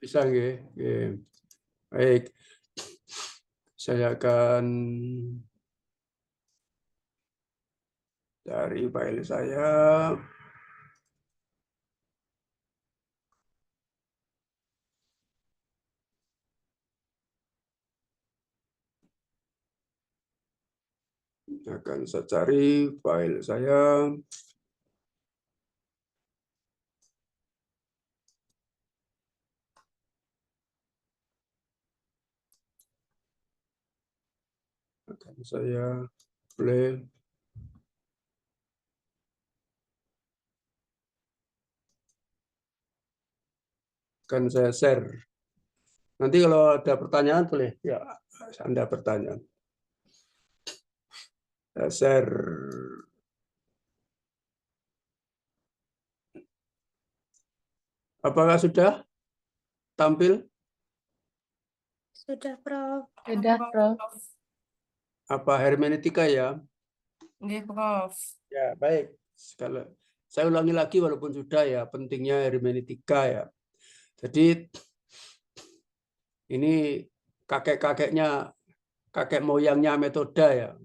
Bisa nggih. Baik. Saya akan dari file saya. Akan saya cari file saya. Akan saya play. Akan saya share. Nanti kalau ada pertanyaan boleh ya Anda bertanya. Saya share. Apakah sudah tampil? Sudah, Prof. Sudah, Prof. Apa hermeneutika ya? Nggih, Prof. Ya, baik. Kalau saya ulangi lagi walaupun sudah ya, pentingnya hermeneutika ya. Jadi ini kakek-kakeknya, kakek moyangnya metode ya.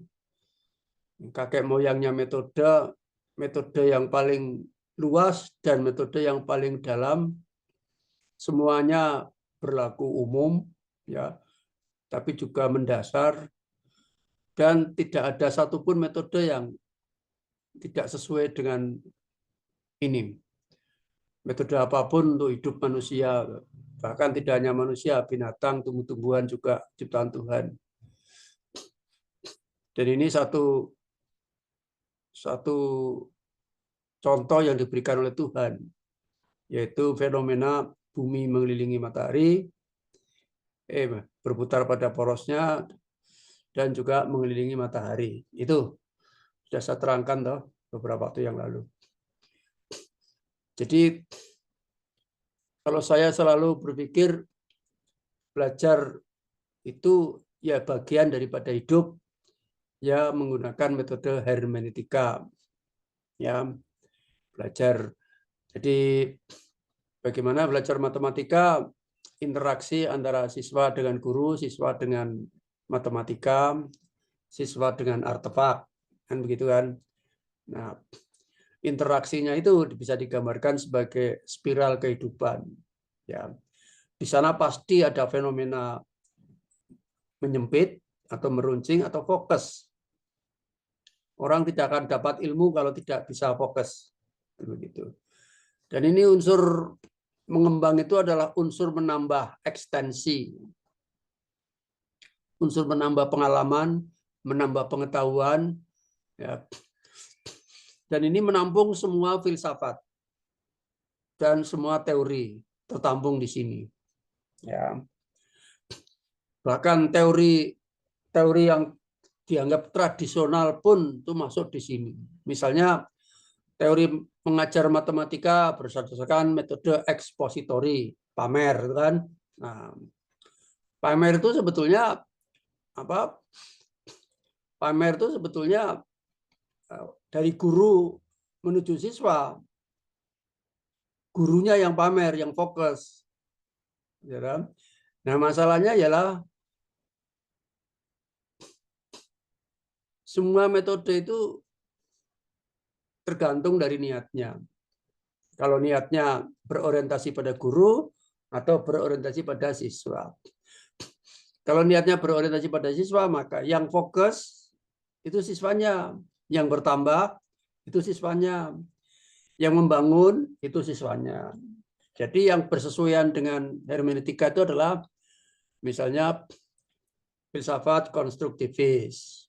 Kakek moyangnya metode yang paling luas dan metode yang paling dalam, semuanya berlaku umum ya, tapi juga mendasar, dan tidak ada satupun metode yang tidak sesuai dengan ini. Metode apapun untuk hidup manusia, bahkan tidak hanya manusia, binatang, tumbuh-tumbuhan juga ciptaan Tuhan. Dan ini satu contoh yang diberikan oleh Tuhan, yaitu fenomena bumi mengelilingi matahari, berputar pada porosnya, dan juga mengelilingi matahari. Itu sudah saya terangkan toh beberapa waktu yang lalu. Jadi kalau saya selalu berpikir belajar itu ya bagian daripada hidup ya menggunakan metode hermeneutika. Ya, belajar. Jadi bagaimana belajar matematika, interaksi antara siswa dengan guru, siswa dengan matematika, siswa dengan artefak, kan begitu kan? Nah, interaksinya itu bisa digambarkan sebagai spiral kehidupan. Ya, di sana pasti ada fenomena menyempit atau meruncing atau fokus. Orang tidak akan dapat ilmu kalau tidak bisa fokus. Begitu. Dan ini unsur mengembang itu adalah unsur menambah ekstensi, unsur menambah pengalaman, menambah pengetahuan, ya. Dan ini menampung semua filsafat dan semua teori tertampung di sini. Ya. Bahkan teori yang dianggap tradisional pun itu masuk di sini. Misalnya teori mengajar matematika berdasarkan metode ekspositori, pamer, kan? Nah, pamer itu sebetulnya apa? Pamer itu sebetulnya dari guru menuju siswa. Gurunya yang pamer, yang fokus. Ya kan? Nah, masalahnya ialah semua metode itu tergantung dari niatnya. Kalau niatnya berorientasi pada guru atau berorientasi pada siswa. Kalau niatnya berorientasi pada siswa, maka yang fokus itu siswanya, yang bertambah itu siswanya, yang membangun itu siswanya. Jadi yang bersesuaian dengan hermeneutika itu adalah misalnya filsafat konstruktivis,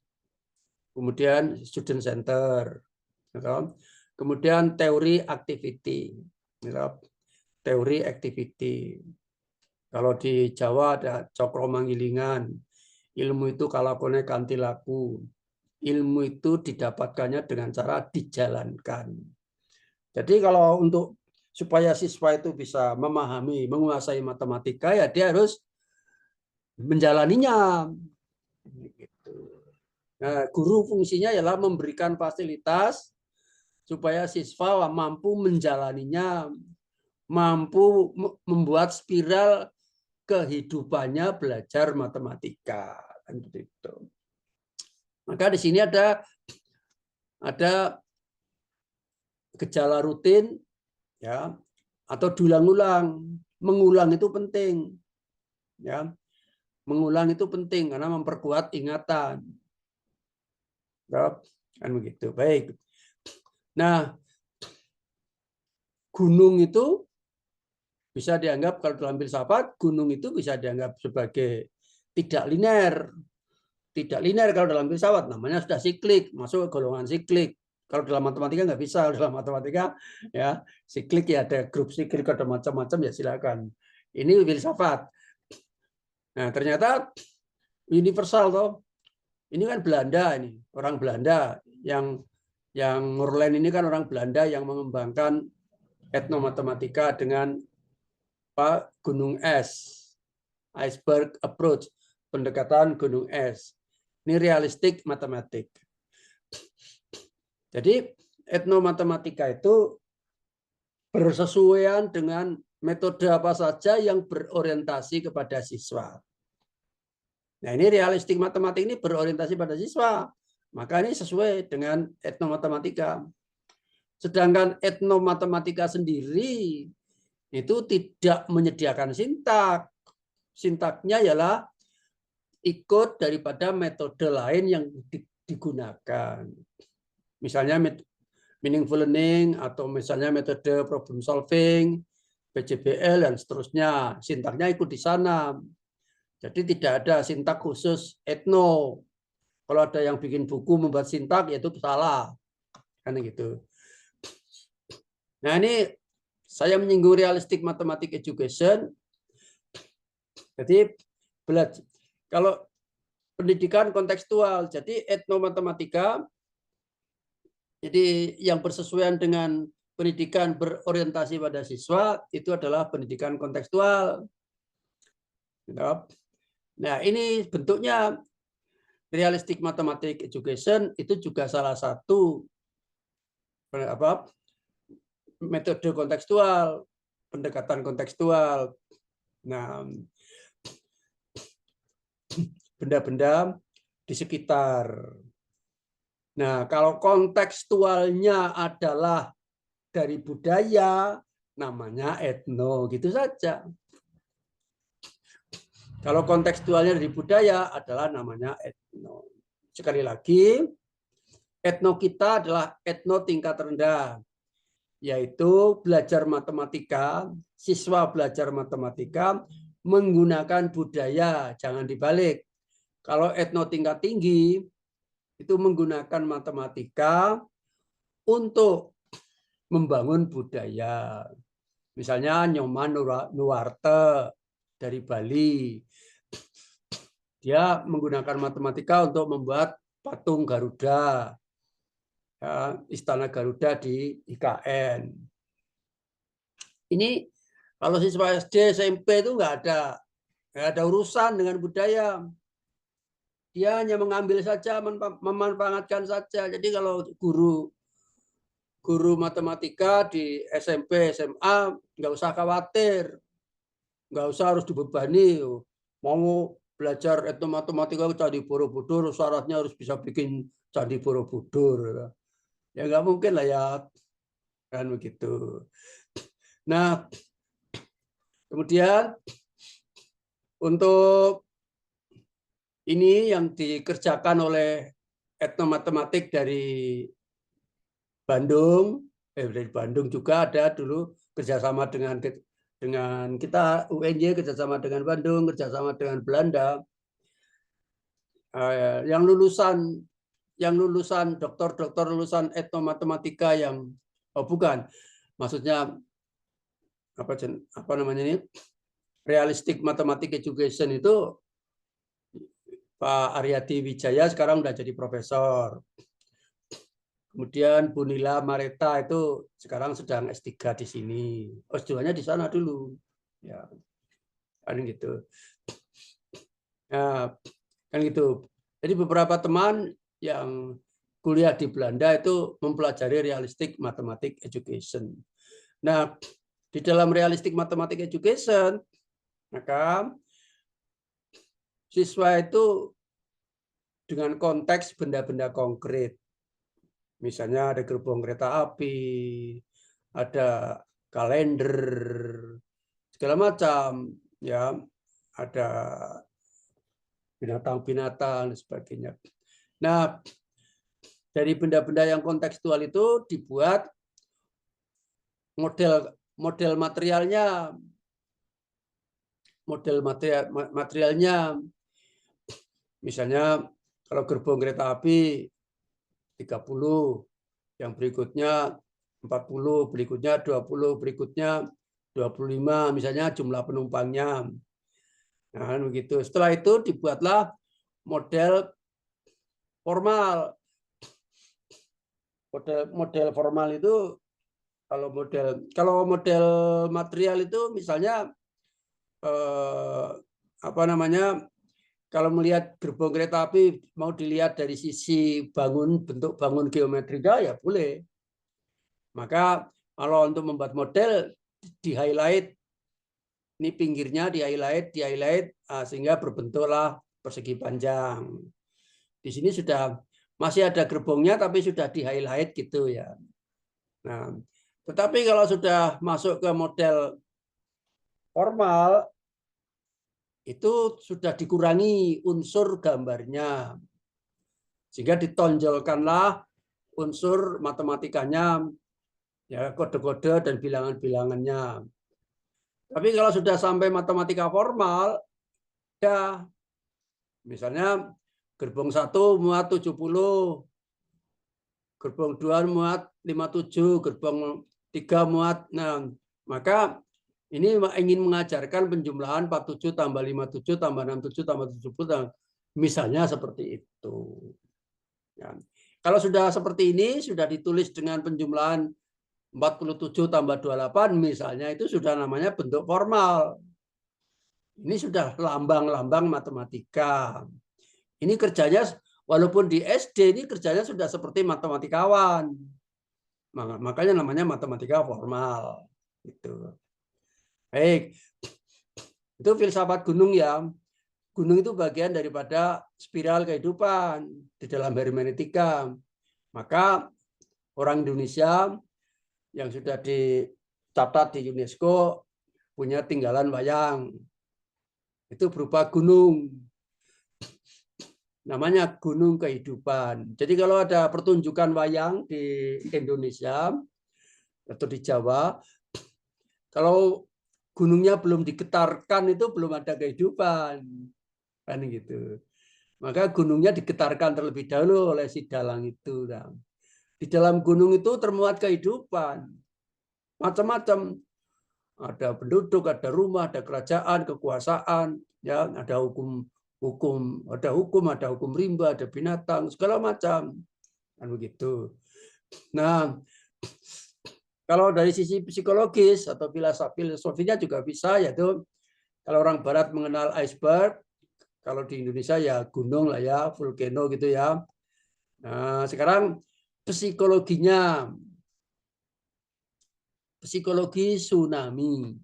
kemudian student center, kemudian teori activity, teori activity. Kalau di Jawa ada Cokro Manggilingan, ilmu itu kalakone kanthi laku. Ilmu itu didapatkannya dengan cara dijalankan. Jadi kalau untuk supaya siswa itu bisa memahami, menguasai matematika, ya dia harus menjalaninya. Nah, guru fungsinya ialah memberikan fasilitas supaya siswa mampu menjalaninya, mampu membuat spiral kehidupannya belajar matematika, kan begitu. Maka di sini ada gejala rutin, ya, atau diulang-ulang. Mengulang itu penting, ya. Mengulang itu penting karena memperkuat ingatan. Kan begitu. Baik. Nah, gunung itu bisa dianggap, kalau dalam filsafat, gunung itu bisa dianggap sebagai tidak linear. Tidak linear kalau dalam filsafat, namanya sudah siklik, masuk ke golongan siklik. Kalau dalam matematika nggak bisa. Dalam matematika ya siklik, ya ada grup siklik, ada macam-macam, ya silakan. Ini filsafat. Nah, ternyata universal toh. Ini kan Belanda, ini orang Belanda yang Morland ini kan orang Belanda yang mengembangkan etnomatematika dengan gunung es, iceberg approach, pendekatan gunung es. Ini realistik matematik. Jadi etnomatematika itu bersesuaian dengan metode apa saja yang berorientasi kepada siswa. Nah, ini realistik matematik ini berorientasi pada siswa. Maka ini sesuai dengan etnomatematika. Sedangkan etnomatematika sendiri itu tidak menyediakan sintak. Sintaknya ialah ikut daripada metode lain yang digunakan. Misalnya meaningful learning, atau misalnya metode problem solving, PJBL, dan seterusnya. Sintaknya ikut di sana. Jadi tidak ada sintak khusus etno. Kalau ada yang bikin buku membuat sintak, yaitu salah. Kan gitu. Nah, ini saya menyinggung realistic mathematics education. Jadi belajar kalau pendidikan kontekstual, jadi etnomatematika, jadi yang bersesuaian dengan pendidikan berorientasi pada siswa itu adalah pendidikan kontekstual. Nah, ini bentuknya realistic mathematics education itu juga salah satu metode kontekstual, pendekatan kontekstual. Nah, benda-benda di sekitar. Nah, kalau kontekstualnya adalah dari budaya, namanya etno, gitu saja. Kalau kontekstualnya dari budaya adalah namanya etno. Sekali lagi, etno kita adalah etno tingkat rendah, yaitu belajar matematika, siswa belajar matematika menggunakan budaya, jangan dibalik. Kalau etno tingkat tinggi, itu menggunakan matematika untuk membangun budaya. Misalnya Nyoman Nuarte dari Bali, dia menggunakan matematika untuk membuat patung Garuda, ya, Istana Garuda di IKN. Ini kalau siswa SD, SMP itu nggak ada urusan dengan budaya. Dia hanya mengambil saja, memanfaatkan saja. Jadi kalau guru matematika di SMP, SMA, nggak usah khawatir, nggak usah harus dibebani. Mau belajar etnomatematika Candi Borobudur, syaratnya harus bisa bikin Candi Borobudur. Ya nggak mungkin lah ya, kan begitu. Nah, kemudian untuk ini yang dikerjakan oleh etnomatematik dari Bandung, dari Bandung juga ada dulu kerjasama dengan kita UNY, kerjasama dengan Bandung, kerjasama dengan Belanda. Yang lulusan dokter lulusan etnomatematika yang bukan, maksudnya apa namanya ini, realistic mathematics education itu Pak Aryadi Wijaya sekarang udah jadi profesor. Kemudian Bu Nila Mareta itu sekarang sedang S3 di sini. S2-nya di sana dulu. Ya. Kan gitu. Nah, kan gitu. Jadi beberapa teman yang kuliah di Belanda itu mempelajari realistic mathematics education. Nah, di dalam realistic mathematics education, maka siswa itu dengan konteks benda-benda konkret. Misalnya ada gerbong kereta api, ada kalender, segala macam, ya, ada binatang-binatang dan sebagainya. Nah, dari benda-benda yang kontekstual itu dibuat model materialnya, misalnya kalau gerbong kereta api 30, yang berikutnya 40, berikutnya 20, berikutnya 25, misalnya jumlah penumpangnya. Nah, begitu. Setelah itu dibuatlah model formal. Model formal itu kalau model material itu misalnya apa namanya, kalau melihat gerbong kereta api mau dilihat dari sisi bentuk bangun geometrika ya boleh. Maka kalau untuk membuat model di highlight, ini pinggirnya di highlight sehingga berbentuklah persegi panjang. Di sini sudah masih ada gerbongnya tapi sudah di highlight gitu ya. Nah, tetapi kalau sudah masuk ke model formal itu sudah dikurangi unsur gambarnya, sehingga ditonjolkanlah unsur matematikanya, ya, kode-kode dan bilangan-bilangannya. Tapi kalau sudah sampai matematika formal, ya, misalnya gerbong 1 muat 70, gerbong 2 muat 57, gerbong 3 muat 6. Maka ini ingin mengajarkan penjumlahan 47 tambah 57 tambah 67 tambah 70, misalnya seperti itu. Ya. Kalau sudah seperti ini, sudah ditulis dengan penjumlahan 47 tambah 28, misalnya, itu sudah namanya bentuk formal. Ini sudah lambang-lambang matematika. Ini kerjanya, walaupun di SD, ini kerjanya sudah seperti matematikawan. Makanya namanya matematika formal. Gitu. Baik, itu filsafat gunung ya. Gunung itu bagian daripada spiral kehidupan di dalam hermeneutika. Maka orang Indonesia yang sudah dicatat di UNESCO punya tinggalan wayang. Itu berupa gunung. Namanya gunung kehidupan. Jadi kalau ada pertunjukan wayang di Indonesia atau di Jawa, kalau gunungnya belum digetarkan itu belum ada kehidupan. Kan gitu. Maka gunungnya digetarkan terlebih dahulu oleh si dalang itu. Di dalam gunung itu termuat kehidupan. Macam-macam. Ada penduduk, ada rumah, ada kerajaan, kekuasaan, ya, ada hukum, ada hukum rimba, ada binatang, segala macam. Kan begitu. Nah, kalau dari sisi psikologis atau filosofinya juga bisa, yaitu kalau orang barat mengenal iceberg, kalau di Indonesia ya gunung lah ya, volcano gitu ya. Nah, sekarang psikologinya, psikologi tsunami,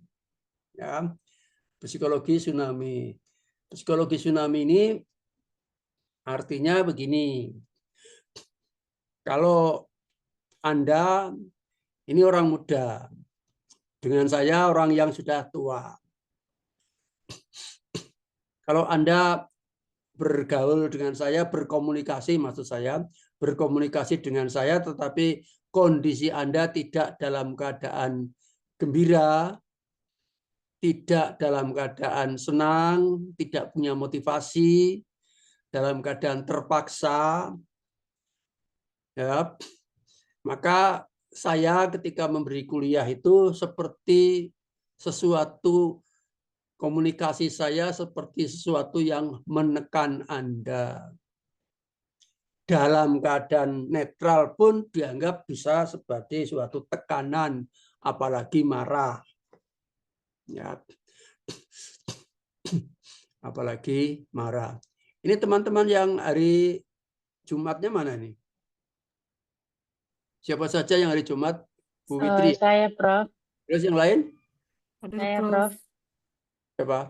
ya, psikologi tsunami. Psikologi tsunami ini artinya begini, kalau Anda ini orang muda, dengan saya orang yang sudah tua. Kalau Anda bergaul dengan saya, berkomunikasi, maksud saya, berkomunikasi dengan saya, tetapi kondisi Anda tidak dalam keadaan gembira, tidak dalam keadaan senang, tidak punya motivasi, dalam keadaan terpaksa, ya, maka saya ketika memberi kuliah itu seperti sesuatu, komunikasi saya seperti sesuatu yang menekan Anda. Dalam keadaan netral pun dianggap bisa sebagai suatu tekanan, apalagi marah. Ya. Apalagi marah. Ini teman-teman yang hari Jumatnya mana nih? Siapa saja yang hari Jumat? Bu Witri. Saya, Prof. Terus yang lain? Hadir, Saya, Prof. Prof. Siapa?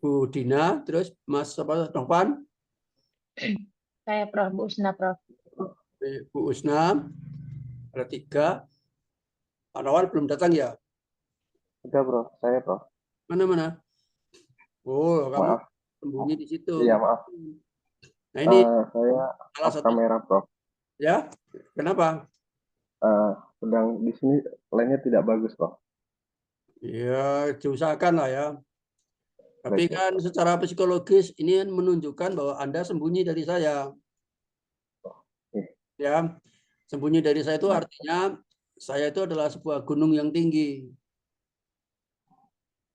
Bu Dina, terus Mas apa? Novan, Saya, Prof. Bu Usna, Prof. Bu Usna, ada 3. Pak Novan belum datang ya? Udah bro, saya bro. Mana? Oh, kamu Maaf. sembunyi di situ. Iya maaf. Nah ini Saya salah off satu kamera bro. ya. Kenapa? Sedang di sini lainnya tidak bagus bro. Ya, diusahakan lah ya. Tapi Baik, kan secara psikologis ini menunjukkan bahwa Anda sembunyi dari saya. Ya, sembunyi dari saya itu artinya saya itu adalah sebuah gunung yang tinggi.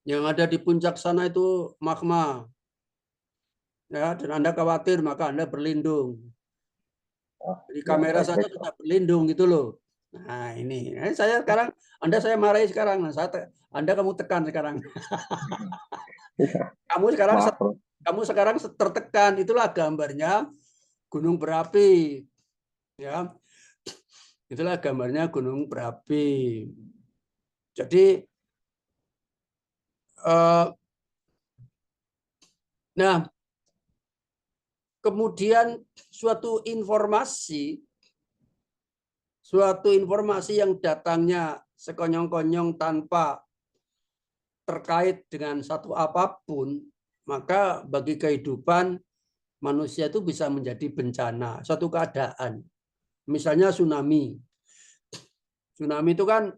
Yang ada di puncak sana itu magma. Ya, dan Anda khawatir maka Anda berlindung. Di kamera baik, saja baik, sudah berlindung gitu loh. Nah, ini. Saya sekarang saya marahi sekarang. Anda kamu tekan sekarang. Iya, Kamu maaf, sekarang tertekan. Itulah gambarnya gunung berapi. Ya. Itulah gambarnya gunung berapi. Jadi nah, kemudian suatu informasi yang datangnya sekonyong-konyong tanpa terkait dengan satu apapun, maka bagi kehidupan manusia itu bisa menjadi bencana, suatu keadaan. Misalnya tsunami. Tsunami itu kan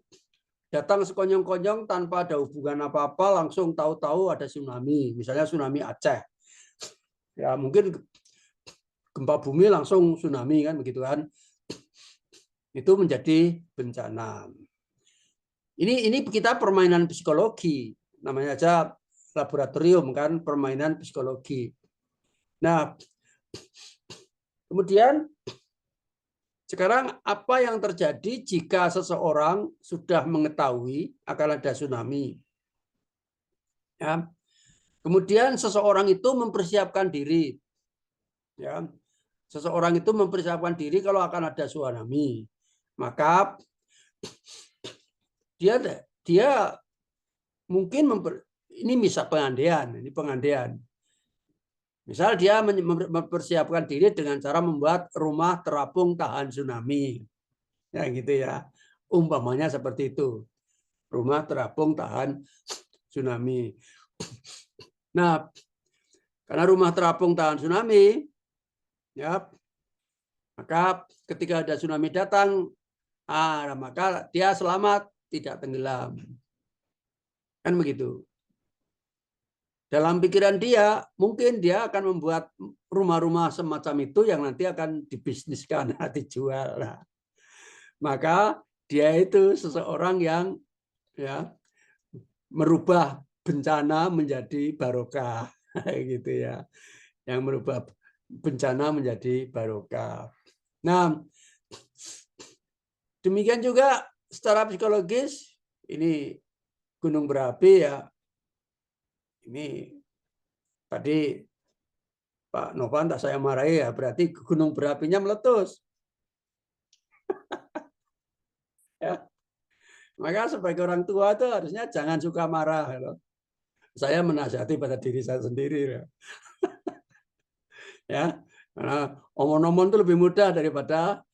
datang sekonyong-konyong tanpa ada hubungan apa-apa, langsung tahu-tahu ada tsunami. Misalnya tsunami Aceh. Ya mungkin gempa bumi langsung tsunami kan begitu kan. Itu menjadi bencana. Ini kita permainan psikologi, namanya aja laboratorium kan, permainan psikologi. Nah, kemudian sekarang apa yang terjadi jika seseorang sudah mengetahui akan ada tsunami? Ya. Kemudian seseorang itu mempersiapkan diri. Ya. Seseorang itu mempersiapkan diri kalau akan ada tsunami. Maka dia mungkin ini misal pengandaian. Misal dia mempersiapkan diri dengan cara membuat rumah terapung tahan tsunami. Ya gitu ya. Umpamanya seperti itu. Rumah terapung tahan tsunami. Nah, karena rumah terapung tahan tsunami, ya, maka ketika ada tsunami datang, maka dia selamat, tidak tenggelam. Kan begitu. Dalam pikiran dia, mungkin dia akan membuat rumah-rumah semacam itu yang nanti akan dibisniskan, dijual. Nah, maka dia itu seseorang yang ya merubah bencana menjadi barokah, gitu ya. Yang merubah bencana menjadi barokah. Nah, demikian juga secara psikologis ini gunung berapi ya. Ini tadi Pak Novan tak saya marahi ya, berarti gunung berapinya meletus. Ya. Maka sebagai orang tua itu harusnya jangan suka marah. Ya. Saya menasihati pada diri saya sendiri. Ya. Karena omong-omong itu lebih mudah daripada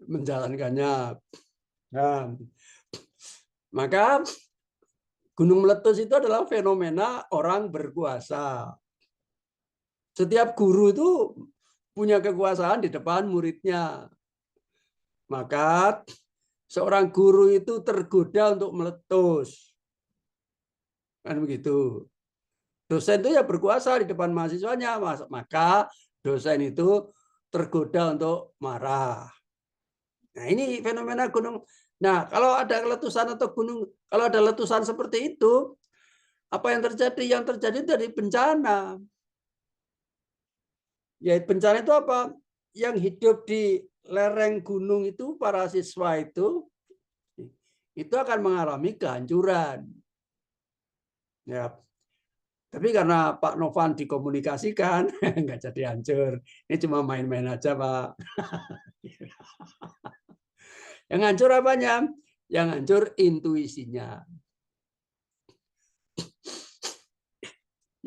menjalankannya. Nah, maka gunung meletus itu adalah fenomena orang berkuasa. Setiap guru itu punya kekuasaan di depan muridnya. Maka seorang guru itu tergoda untuk meletus. Kan begitu. Dosen itu ya berkuasa di depan mahasiswanya, maka dosen itu tergoda untuk marah. Nah, ini fenomena gunung. Nah, kalau ada letusan atau gunung, kalau ada letusan seperti itu, apa yang terjadi? Yang terjadi dari bencana. Ya, bencana itu apa? Yang hidup di lereng gunung itu, para siswa itu akan mengalami kehancuran. Ya, tapi karena Pak Novan dikomunikasikan, nggak jadi hancur. Ini cuma main-main aja, Pak. Yang hancur apanya? Yang hancur intuisinya.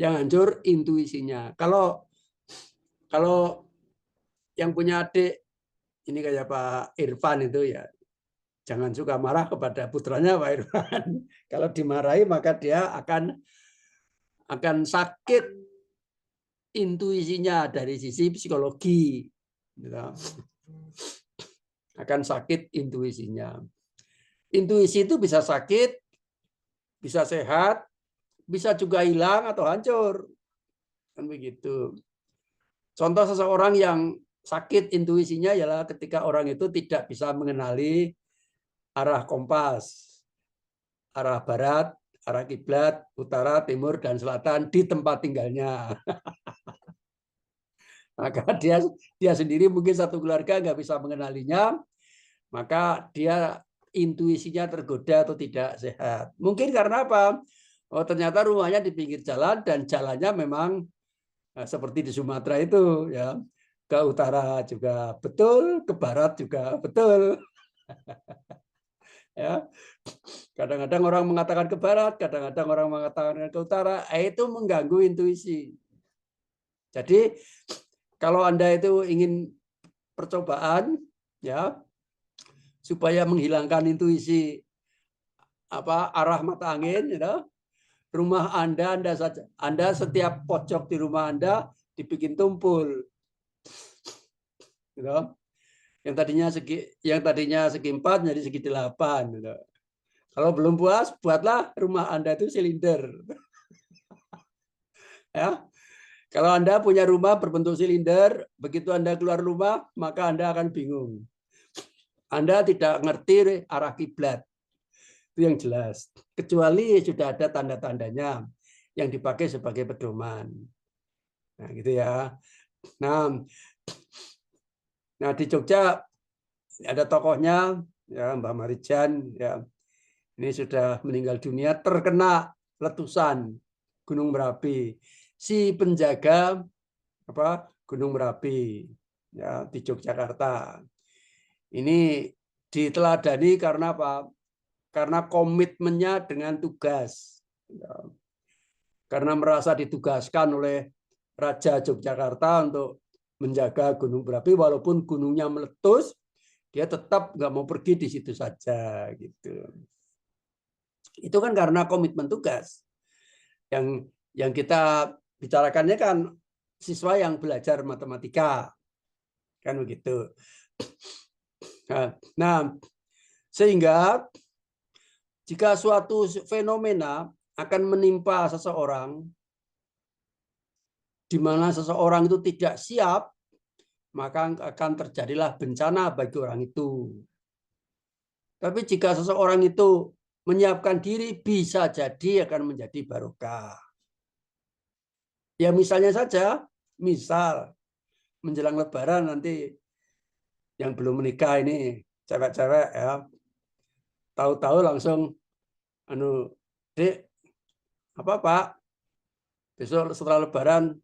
yang hancur intuisinya. Kalau yang punya adik ini kayak Pak Irfan itu ya, jangan suka marah kepada putranya Pak Irfan. Kalau dimarahi maka dia akan sakit intuisinya dari sisi psikologi. Akan sakit intuisinya. Intuisi itu bisa sakit, bisa sehat, bisa juga hilang atau hancur. Kan begitu. Contoh seseorang yang sakit intuisinya ialah ketika orang itu tidak bisa mengenali arah kompas, arah barat, arah kiblat, utara, timur, dan selatan di tempat tinggalnya. Maka dia sendiri mungkin satu keluarga nggak bisa mengenalinya, maka dia intuisinya tergoda atau tidak sehat. Mungkin karena apa? Oh, ternyata rumahnya di pinggir jalan dan jalannya memang seperti di Sumatera itu, ya. Ke utara juga betul, ke barat juga betul. Ya. Kadang-kadang orang mengatakan ke barat, kadang-kadang orang mengatakan ke utara, itu mengganggu intuisi. Jadi kalau Anda itu ingin percobaan, ya, supaya menghilangkan intuisi arah mata angin, ya, rumah Anda setiap pojok di rumah Anda dibikin tumpul. Gitu. Yang tadinya segi 4 jadi segi 8. Gitu. Kalau belum puas, buatlah rumah Anda itu silinder. Ya. Kalau Anda punya rumah berbentuk silinder, begitu Anda keluar rumah, maka Anda akan bingung. Anda tidak ngerti arah kiblat. Itu yang jelas. Kecuali sudah ada tanda-tandanya yang dipakai sebagai pedoman. Nah, gitu ya. Nah, di Jogja ada tokohnya, ya, Mbak Marijan, ya. Ini sudah meninggal dunia terkena letusan Gunung Merapi. Si penjaga Gunung Merapi, ya, di Yogyakarta. Ini diteladani karena apa? Karena komitmennya dengan tugas. Ya. Karena merasa ditugaskan oleh Raja Yogyakarta untuk menjaga Gunung Merapi, walaupun gunungnya meletus, dia tetap nggak mau pergi di situ saja, gitu. Itu kan karena komitmen tugas. Yang kita bicarakannya kan siswa yang belajar matematika, kan begitu. Nah, sehingga jika suatu fenomena akan menimpa seseorang, di mana seseorang itu tidak siap, maka akan terjadilah bencana bagi orang itu. Tapi jika seseorang itu menyiapkan diri, bisa jadi akan menjadi barokah. Ya misalnya saja, misal menjelang Lebaran nanti yang belum menikah ini, cewek-cewek, ya, tahu-tahu langsung, Dek, apa Pak, besok setelah Lebaran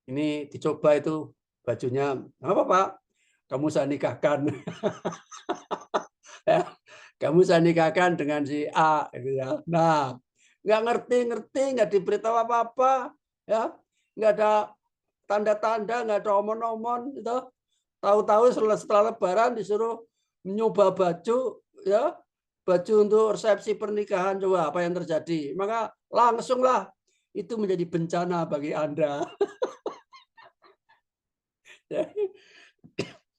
ini dicoba itu bajunya, apa Pak, kamu saya nikahkan. Ya, kamu saya nikahkan dengan si A, gitu ya. Nah, nggak ngerti, nggak diberitahu apa-apa, ya, nggak ada tanda-tanda, nggak ada omon-omon, gitu. Tahu-tahu setelah Lebaran disuruh nyoba baju, ya, baju untuk resepsi pernikahan, coba apa yang terjadi? Maka langsunglah itu menjadi bencana bagi Anda.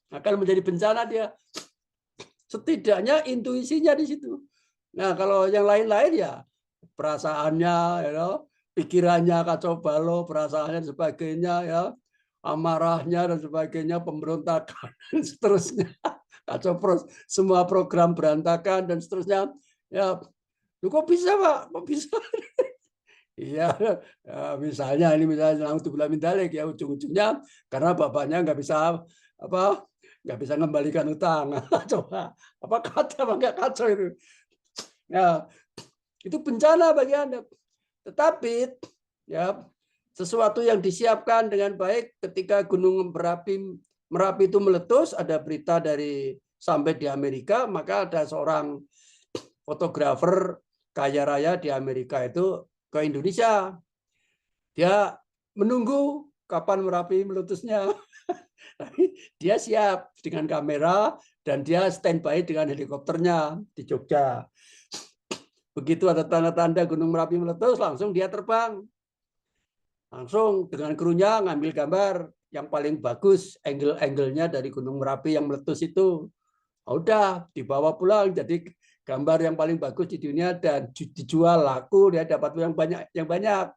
Akan menjadi bencana dia. Setidaknya intuisinya di situ. Nah, kalau yang lain-lain ya perasaannya, ya, pikirannya kacau balau, perasaannya dan sebagainya, ya, amarahnya dan sebagainya, pemberontakan dan seterusnya, kacau semua program berantakan dan seterusnya. Ya, kok bisa Pak? Kok bisa? Iya, ya, misalnya naudzubillah min dzalik, ya, ujung-ujungnya karena bapaknya nggak bisa mengembalikan utang. Coba apa nggak kacau itu? Ya, itu bencana bagi Anda. Tetapi ya sesuatu yang disiapkan dengan baik ketika Gunung Merapi itu meletus, ada berita sampai di Amerika, maka ada seorang fotografer kaya raya di Amerika itu ke Indonesia. Dia menunggu kapan Merapi meletusnya. Tapi dia siap dengan kamera dan dia standby dengan helikopternya di Jogja. Begitu ada tanda-tanda Gunung Merapi meletus, langsung dia terbang. Langsung dengan krunya ngambil gambar yang paling bagus, angle-angle-nya dari Gunung Merapi yang meletus itu. Udah dibawa pulang jadi gambar yang paling bagus di dunia dan dijual laku, dia dapat yang banyak.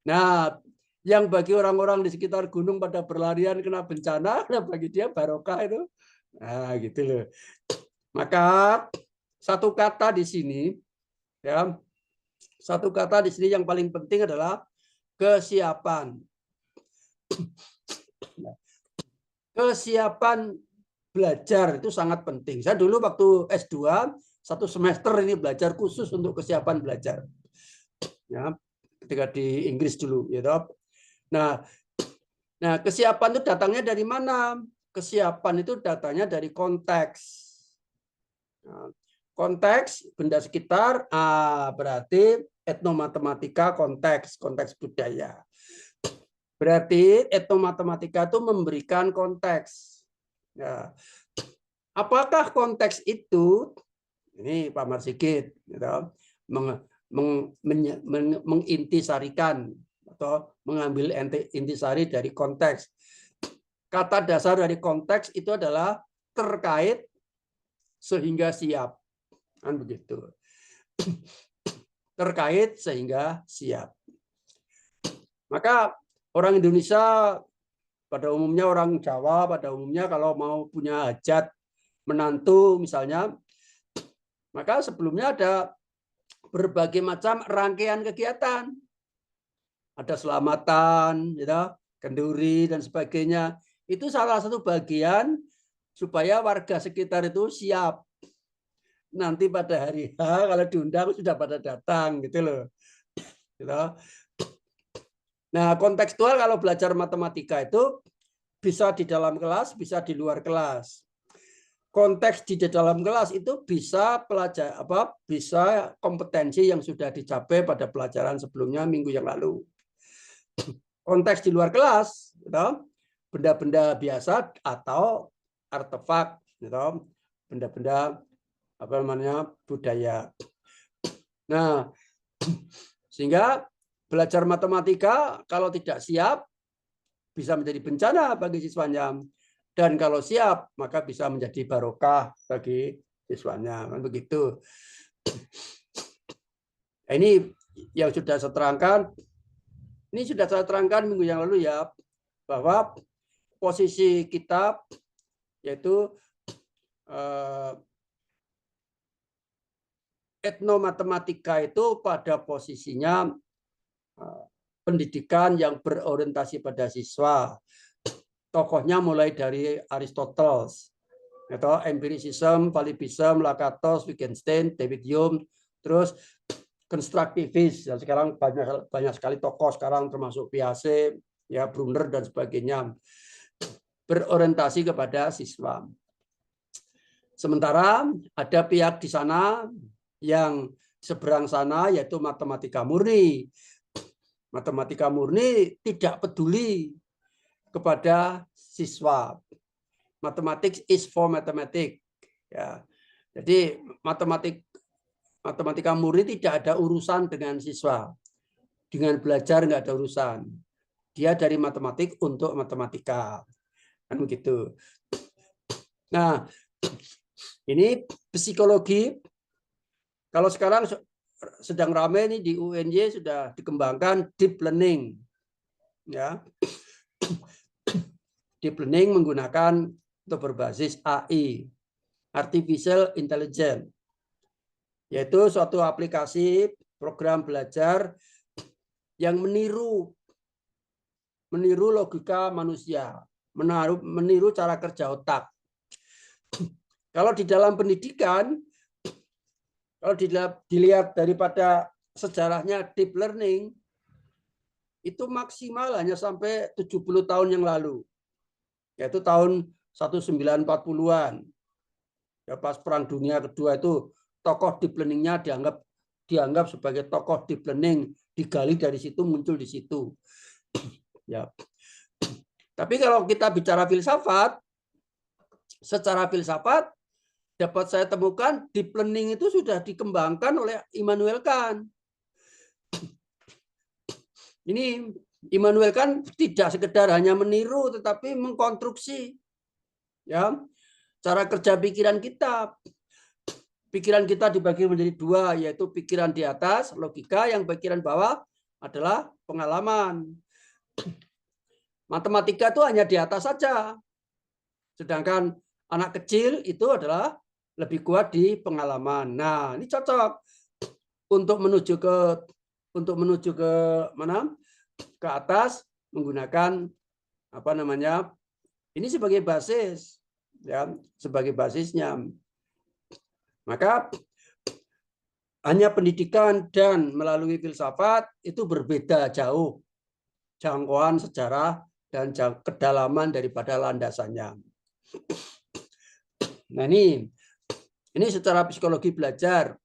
Nah, yang bagi orang-orang di sekitar gunung pada berlarian kena bencana, nah bagi dia barokah itu. Nah, gitu loh. Maka satu kata di sini, ya, satu kata di sini yang paling penting adalah kesiapan. Kesiapan belajar itu sangat penting. Saya dulu waktu S2 1 semester ini belajar khusus untuk kesiapan belajar. Ya, ketika di Inggris dulu, ya toh. Nah, kesiapan itu datangnya dari mana? Kesiapan itu datangnya dari konteks. Nah, konteks benda sekitar, berarti etnomatematika konteks budaya. Berarti etnomatematika itu memberikan konteks. Ya. Apakah konteks itu, ini Pak Marsigit, gitu, mengintisarikan atau mengambil intisari dari konteks. Kata dasar dari konteks itu adalah terkait sehingga siap. Kan begitu. Terkait sehingga siap. Maka orang Indonesia pada umumnya, orang Jawa pada umumnya kalau mau punya hajat menantu misalnya, maka sebelumnya ada berbagai macam rangkaian kegiatan. Ada selamatan, gitu, kenduri dan sebagainya. Itu salah satu bagian supaya warga sekitar itu siap. Nanti pada hari H kalau diundang sudah pada datang, gitu loh. Gitu. Nah, kontekstual kalau belajar matematika itu bisa di dalam kelas, bisa di luar kelas. Konteks di dalam kelas itu bisa bisa kompetensi yang sudah dicapai pada pelajaran sebelumnya minggu yang lalu. Konteks di luar kelas, benda-benda biasa atau artefak, benda-benda budaya. Nah, sehingga belajar matematika kalau tidak siap bisa menjadi bencana bagi siswanya, dan kalau siap maka bisa menjadi barokah bagi siswanya, kan begitu. Ini yang sudah saya terangkan. Ini sudah saya terangkan minggu yang lalu ya, bahwa posisi kita yaitu etnomatematika itu pada posisinya pendidikan yang berorientasi pada siswa. Tokohnya mulai dari Aristoteles, atau empiricism, Philippism, Lakatos, Wittgenstein, David Hume, terus konstruktivis. Dan sekarang banyak sekali tokoh sekarang termasuk Piaget, ya Brunner dan sebagainya, berorientasi kepada siswa. Sementara ada pihak di sana yang seberang sana yaitu matematika murni. Matematika murni tidak peduli kepada siswa. Mathematics is for mathematics. Ya. Jadi matematika murni tidak ada urusan dengan siswa. Dengan belajar nggak ada urusan. Dia dari matematik untuk matematika. Kan begitu. Nah, ini psikologi. Kalau sekarang sedang ramai nih di UNY sudah dikembangkan deep learning. Ya. Deep learning menggunakan atau berbasis AI, artificial intelligence, yaitu suatu aplikasi program belajar yang meniru logika manusia, meniru cara kerja otak. Kalau di dalam pendidikan, kalau dilihat daripada sejarahnya deep learning, itu maksimal hanya sampai 70 tahun yang lalu, yaitu tahun 1940-an. Ya, pas Perang Dunia Kedua itu tokoh deep learning-nya dianggap dianggap sebagai tokoh deep learning, digali dari situ, muncul di situ. Ya. Tapi kalau kita bicara filsafat, secara filsafat dapat saya temukan deep learning itu sudah dikembangkan oleh Immanuel Kant. Ini Immanuel Kant tidak sekedar hanya meniru, tetapi mengkonstruksi, ya, cara kerja pikiran kita. Pikiran kita dibagi menjadi dua, yaitu pikiran di atas, logika, yang pikiran bawah adalah pengalaman. Matematika itu hanya di atas saja. Sedangkan anak kecil itu adalah lebih kuat di pengalaman. Nah, ini cocok untuk menuju ke mana? Ke atas menggunakan apa namanya? Ini sebagai basis, ya, sebagai basisnya. Maka hanya pendidikan dan melalui filsafat itu berbeda jauh jangkauan sejarah dan kedalaman daripada landasannya. Nah, ini secara psikologi belajar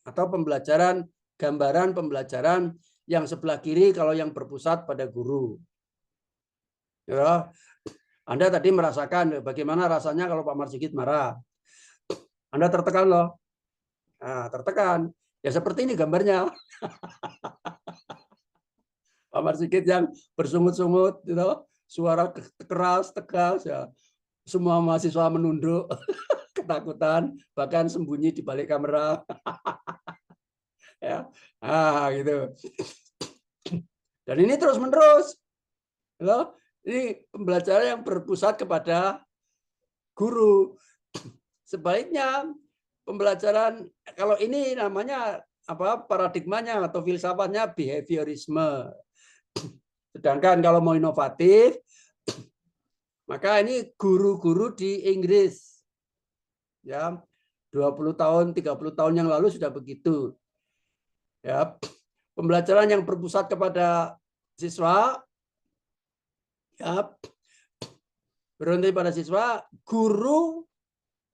atau pembelajaran, gambaran pembelajaran yang sebelah kiri kalau yang berpusat pada guru. Ya, Anda tadi merasakan bagaimana rasanya kalau Pak Marsigit marah. Anda tertekan loh. Nah, tertekan. Ya seperti ini gambarnya. Pak Marsigit yang bersungut-sungut, gitu, suara keras, tegas, ya. Semua mahasiswa menunduk, ketakutan, bahkan sembunyi di balik kamera. Ya, gitu. Dan ini terus-menerus. Ini pembelajaran yang berpusat kepada guru. Sebaliknya pembelajaran kalau ini namanya apa, paradigmanya atau filsafatnya behaviorisme. Sedangkan kalau mau inovatif, maka ini guru-guru di Inggris, ya, 20 tahun, 30 tahun yang lalu sudah begitu. Ya, pembelajaran yang berpusat kepada siswa, ya, berhenti pada siswa, guru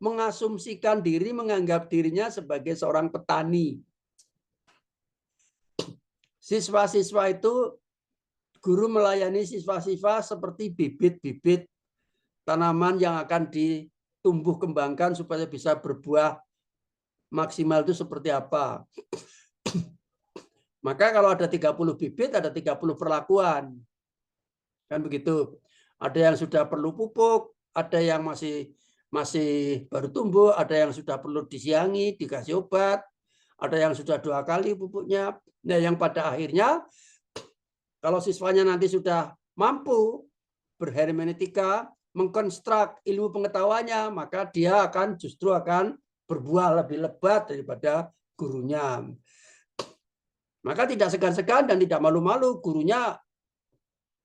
mengasumsikan diri, menganggap dirinya sebagai seorang petani. Siswa-siswa itu, guru melayani siswa-siswa seperti bibit-bibit tanaman yang akan ditumbuh kembangkan supaya bisa berbuah maksimal itu seperti apa. Maka kalau ada 30 bibit, ada 30 perlakuan. Kan begitu. Ada yang sudah perlu pupuk, ada yang masih baru tumbuh, ada yang sudah perlu disiangi, dikasih obat, ada yang sudah 2 kali pupuknya. Nah, yang pada akhirnya kalau siswanya nanti sudah mampu berhermeneutika, mengkonstruk ilmu pengetahuannya, maka dia justru akan berbuah lebih lebat daripada gurunya. Maka tidak segan-segan dan tidak malu-malu gurunya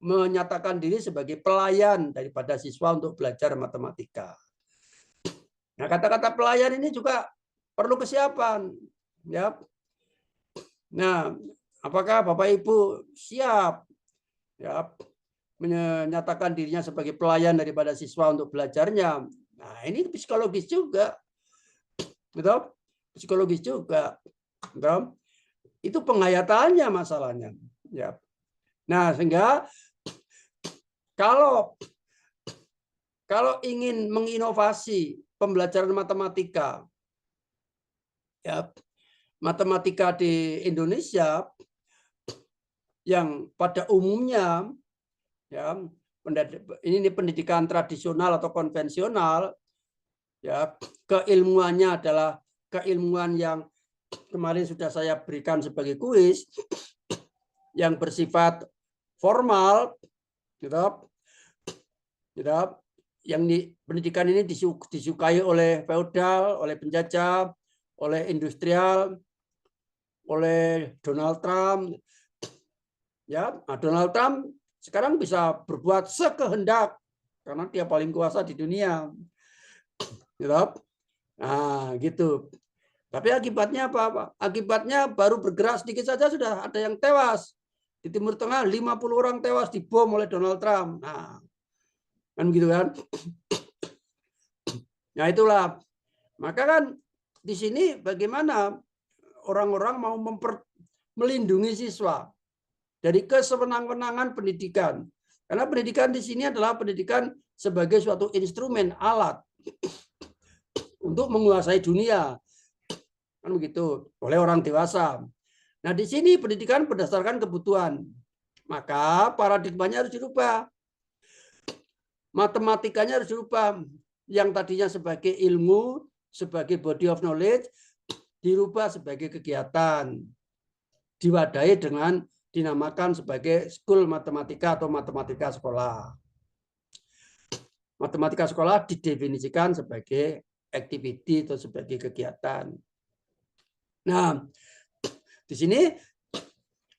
menyatakan diri sebagai pelayan daripada siswa untuk belajar matematika. Nah, kata-kata pelayan ini juga perlu kesiapan, ya. Nah, apakah Bapak Ibu siap, ya, menyatakan dirinya sebagai pelayan daripada siswa untuk belajarnya? Nah, ini psikologis juga, betul? Psikologis juga, betul? Itu penghayatannya masalahnya, ya. Nah, sehingga kalau ingin menginovasi pembelajaran matematika, ya, matematika di Indonesia yang pada umumnya, ya, ini pendidikan tradisional atau konvensional, ya, keilmuannya adalah keilmuan yang kemarin sudah saya berikan sebagai kuis, yang bersifat formal, gitu, yang pendidikan ini disukai oleh feodal, oleh penjajah, oleh industrial, oleh Donald Trump. Ya, Donald Trump sekarang bisa berbuat sekehendak karena dia paling kuasa di dunia. Gitu. Nah, gitu. Tapi akibatnya apa? Akibatnya baru bergerak sedikit saja sudah ada yang tewas. Di Timur Tengah 50 orang tewas dibom oleh Donald Trump. Nah, kan gitu kan? Nah, itulah. Maka kan di sini bagaimana orang-orang mau melindungi siswa dari kesewenang-wenangan pendidikan. Karena pendidikan di sini adalah pendidikan sebagai suatu instrumen, alat untuk menguasai dunia. Kan begitu, oleh orang dewasa. Nah, di sini pendidikan berdasarkan kebutuhan. Maka paradigmanya harus dirubah. Matematikanya harus dirubah. Yang tadinya sebagai ilmu, sebagai body of knowledge, dirubah sebagai kegiatan. Diwadahi dengan dinamakan sebagai school matematika atau matematika sekolah. Matematika sekolah didefinisikan sebagai activity atau sebagai kegiatan. Nah, di sini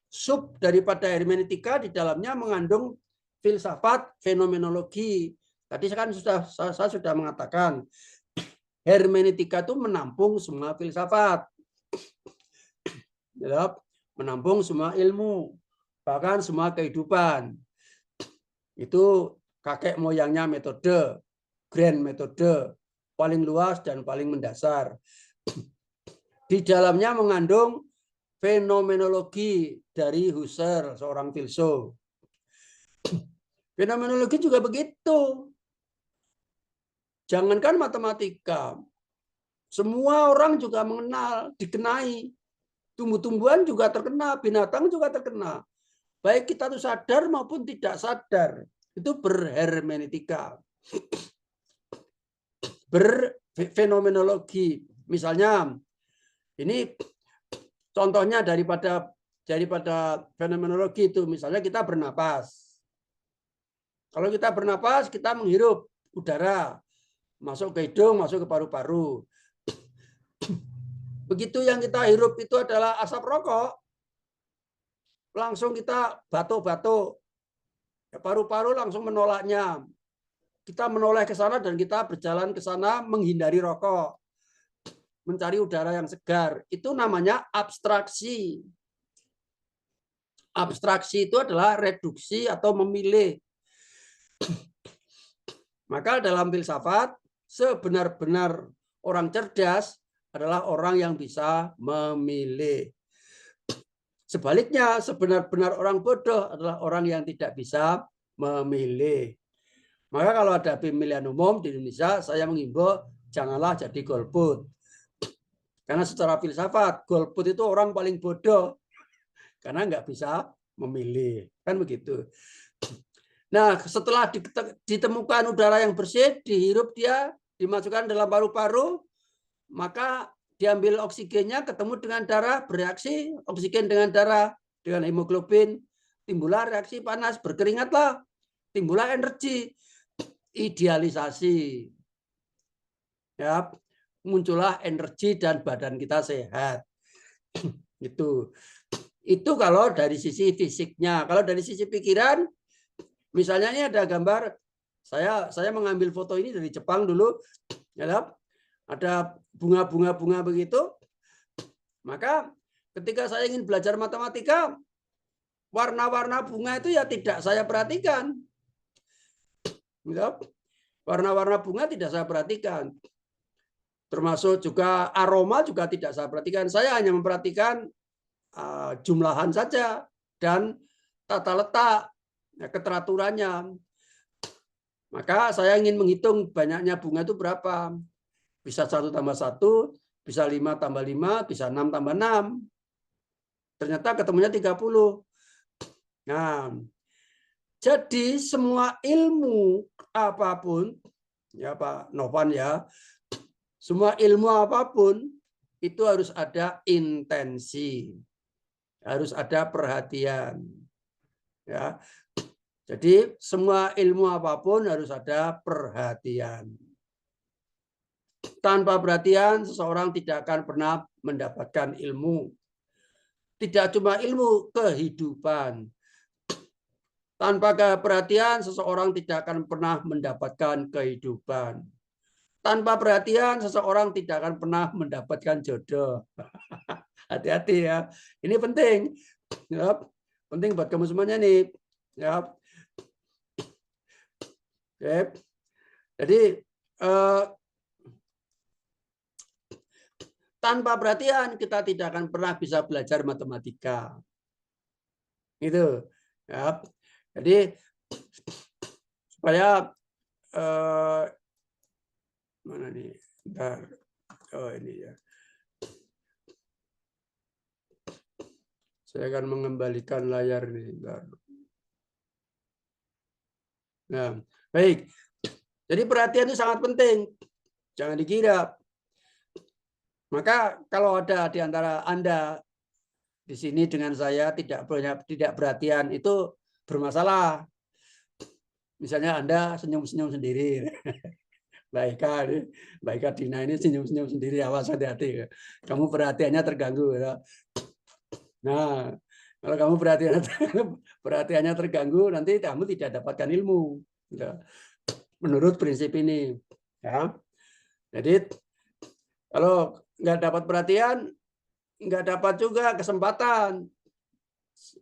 sub daripada hermeneutika di dalamnya mengandung filsafat fenomenologi. Tadi saya sudah mengatakan hermeneutika itu menampung semua filsafat, menampung semua ilmu, bahkan semua kehidupan. Itu kakek moyangnya metode, grand metode, paling luas dan paling mendasar. Di dalamnya mengandung fenomenologi dari Husserl, seorang filsuf. Fenomenologi juga begitu. Jangankan matematika, semua orang juga mengenal, dikenai. Tumbuh-tumbuhan juga terkena, binatang juga terkena. Baik kita itu sadar maupun tidak sadar, itu berhermeneutika. Berfenomenologi. Misalnya, ini contohnya daripada fenomenologi itu, misalnya kita bernapas. Kalau kita bernapas, kita menghirup udara, masuk ke hidung, masuk ke paru-paru. Begitu yang kita hirup itu adalah asap rokok, langsung kita batuk-batuk. Paru-paru langsung menolaknya. Kita menoleh ke sana dan kita berjalan ke sana menghindari rokok. Mencari udara yang segar. Itu namanya abstraksi. Abstraksi itu adalah reduksi atau memilih. Maka dalam filsafat, sebenar-benar orang cerdas adalah orang yang bisa memilih. Sebaliknya, sebenar-benar orang bodoh adalah orang yang tidak bisa memilih. Maka kalau ada pemilihan umum di Indonesia, saya mengimbau janganlah jadi golput. Karena secara filsafat, golput itu orang paling bodoh. Karena nggak bisa memilih. Kan begitu. Nah, setelah ditemukan udara yang bersih, dihirup dia, dimasukkan dalam paru-paru, maka diambil oksigennya, ketemu dengan darah, bereaksi oksigen dengan darah, dengan hemoglobin, timbullah reaksi panas, berkeringatlah, timbullah energi, idealisasi. Ya, muncullah energi dan badan kita sehat. Itu kalau dari sisi fisiknya. Kalau dari sisi pikiran, misalnya ini ada gambar, saya mengambil foto ini dari Jepang dulu, ya, ada bunga-bunga begitu. Maka ketika saya ingin belajar matematika, warna-warna bunga itu ya tidak saya perhatikan. Warna-warna bunga tidak saya perhatikan. Termasuk juga aroma juga tidak saya perhatikan. Saya hanya memperhatikan jumlahan saja dan tata letak, keteraturannya. Maka saya ingin menghitung banyaknya bunga itu berapa. Bisa 1 tambah 1, bisa 5 tambah 5, bisa 6 tambah 6. Ternyata ketemunya 30. Nah, jadi semua ilmu apapun, ya Pak Novan ya, semua ilmu apapun itu harus ada intensi, harus ada perhatian. Ya, jadi semua ilmu apapun harus ada perhatian. Tanpa perhatian, seseorang tidak akan pernah mendapatkan ilmu. Tidak cuma ilmu, kehidupan. Tanpa perhatian, seseorang tidak akan pernah mendapatkan kehidupan. Tanpa perhatian, seseorang tidak akan pernah mendapatkan jodoh. Hati-hati ya. Ini penting. Ya, penting buat kamu semuanya nih. Ya. Oke. Jadi Tanpa perhatian kita tidak akan pernah bisa belajar matematika. Itu. Ya. Jadi supaya mana nih? Bentar. Oh ini ya. Saya akan mengembalikan layar nih. Bentar. Nah, baik. Jadi perhatian itu sangat penting. Jangan dikira. Maka kalau ada di antara Anda di sini dengan saya tidak perhatian itu bermasalah. Misalnya Anda senyum-senyum sendiri. Mbak Eka Dina ini senyum-senyum sendiri, awas hati-hati. Kamu perhatiannya terganggu. Nah, kalau kamu perhatiannya terganggu, nanti kamu tidak dapatkan ilmu. Menurut prinsip ini. Ya. Jadi kalau nggak dapat perhatian, nggak dapat juga kesempatan,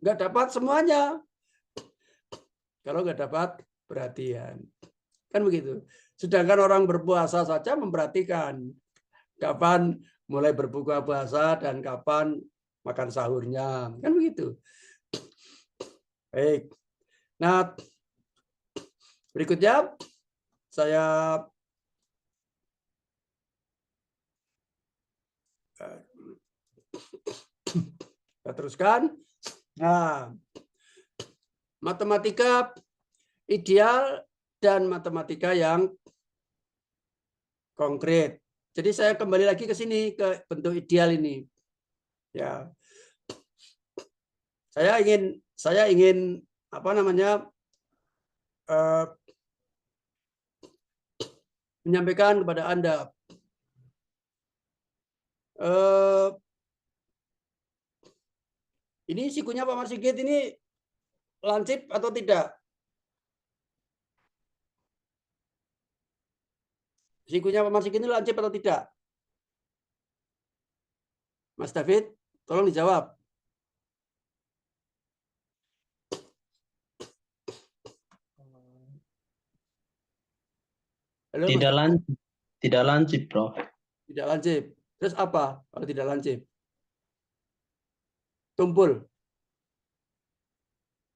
nggak dapat semuanya. Kalau nggak dapat perhatian, kan begitu. Sedangkan orang berpuasa saja memperhatikan kapan mulai berbuka puasa dan kapan makan sahurnya, kan begitu. Baik. Nah, berikutnya saya teruskan. Nah, matematika ideal dan matematika yang konkret. Jadi saya kembali lagi ke sini, ke bentuk ideal ini. Ya, saya ingin apa namanya menyampaikan kepada Anda ini sikunya Pak Marsigit ini lancip atau tidak? Sikunya Pak Marsigit ini lancip atau tidak? Mas David, tolong dijawab. Halo, Tidak lancip, tidak lancip, Prof. Tidak lancip. Terus apa kalau tidak lancip? Tumpul.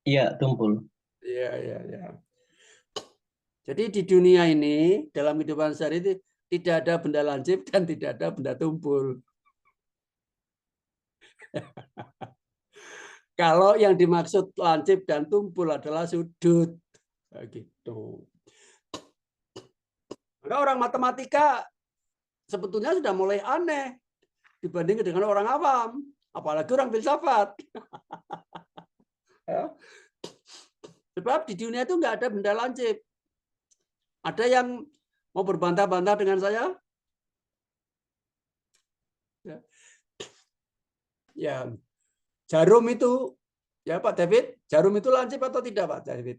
Iya, tumpul. Iya, iya, iya. Jadi di dunia ini dalam kehidupan sehari itu tidak ada benda lancip dan tidak ada benda tumpul. Kalau yang dimaksud lancip dan tumpul adalah sudut. Begitu. Maka orang matematika sebetulnya sudah mulai aneh dibanding dengan orang awam, apalagi orang filsafat. Ya. Sebab di dunia itu nggak ada benda lancip. Ada yang mau berbantah-bantah dengan saya? Ya, jarum itu, ya Pak David, jarum itu lancip atau tidak Pak David?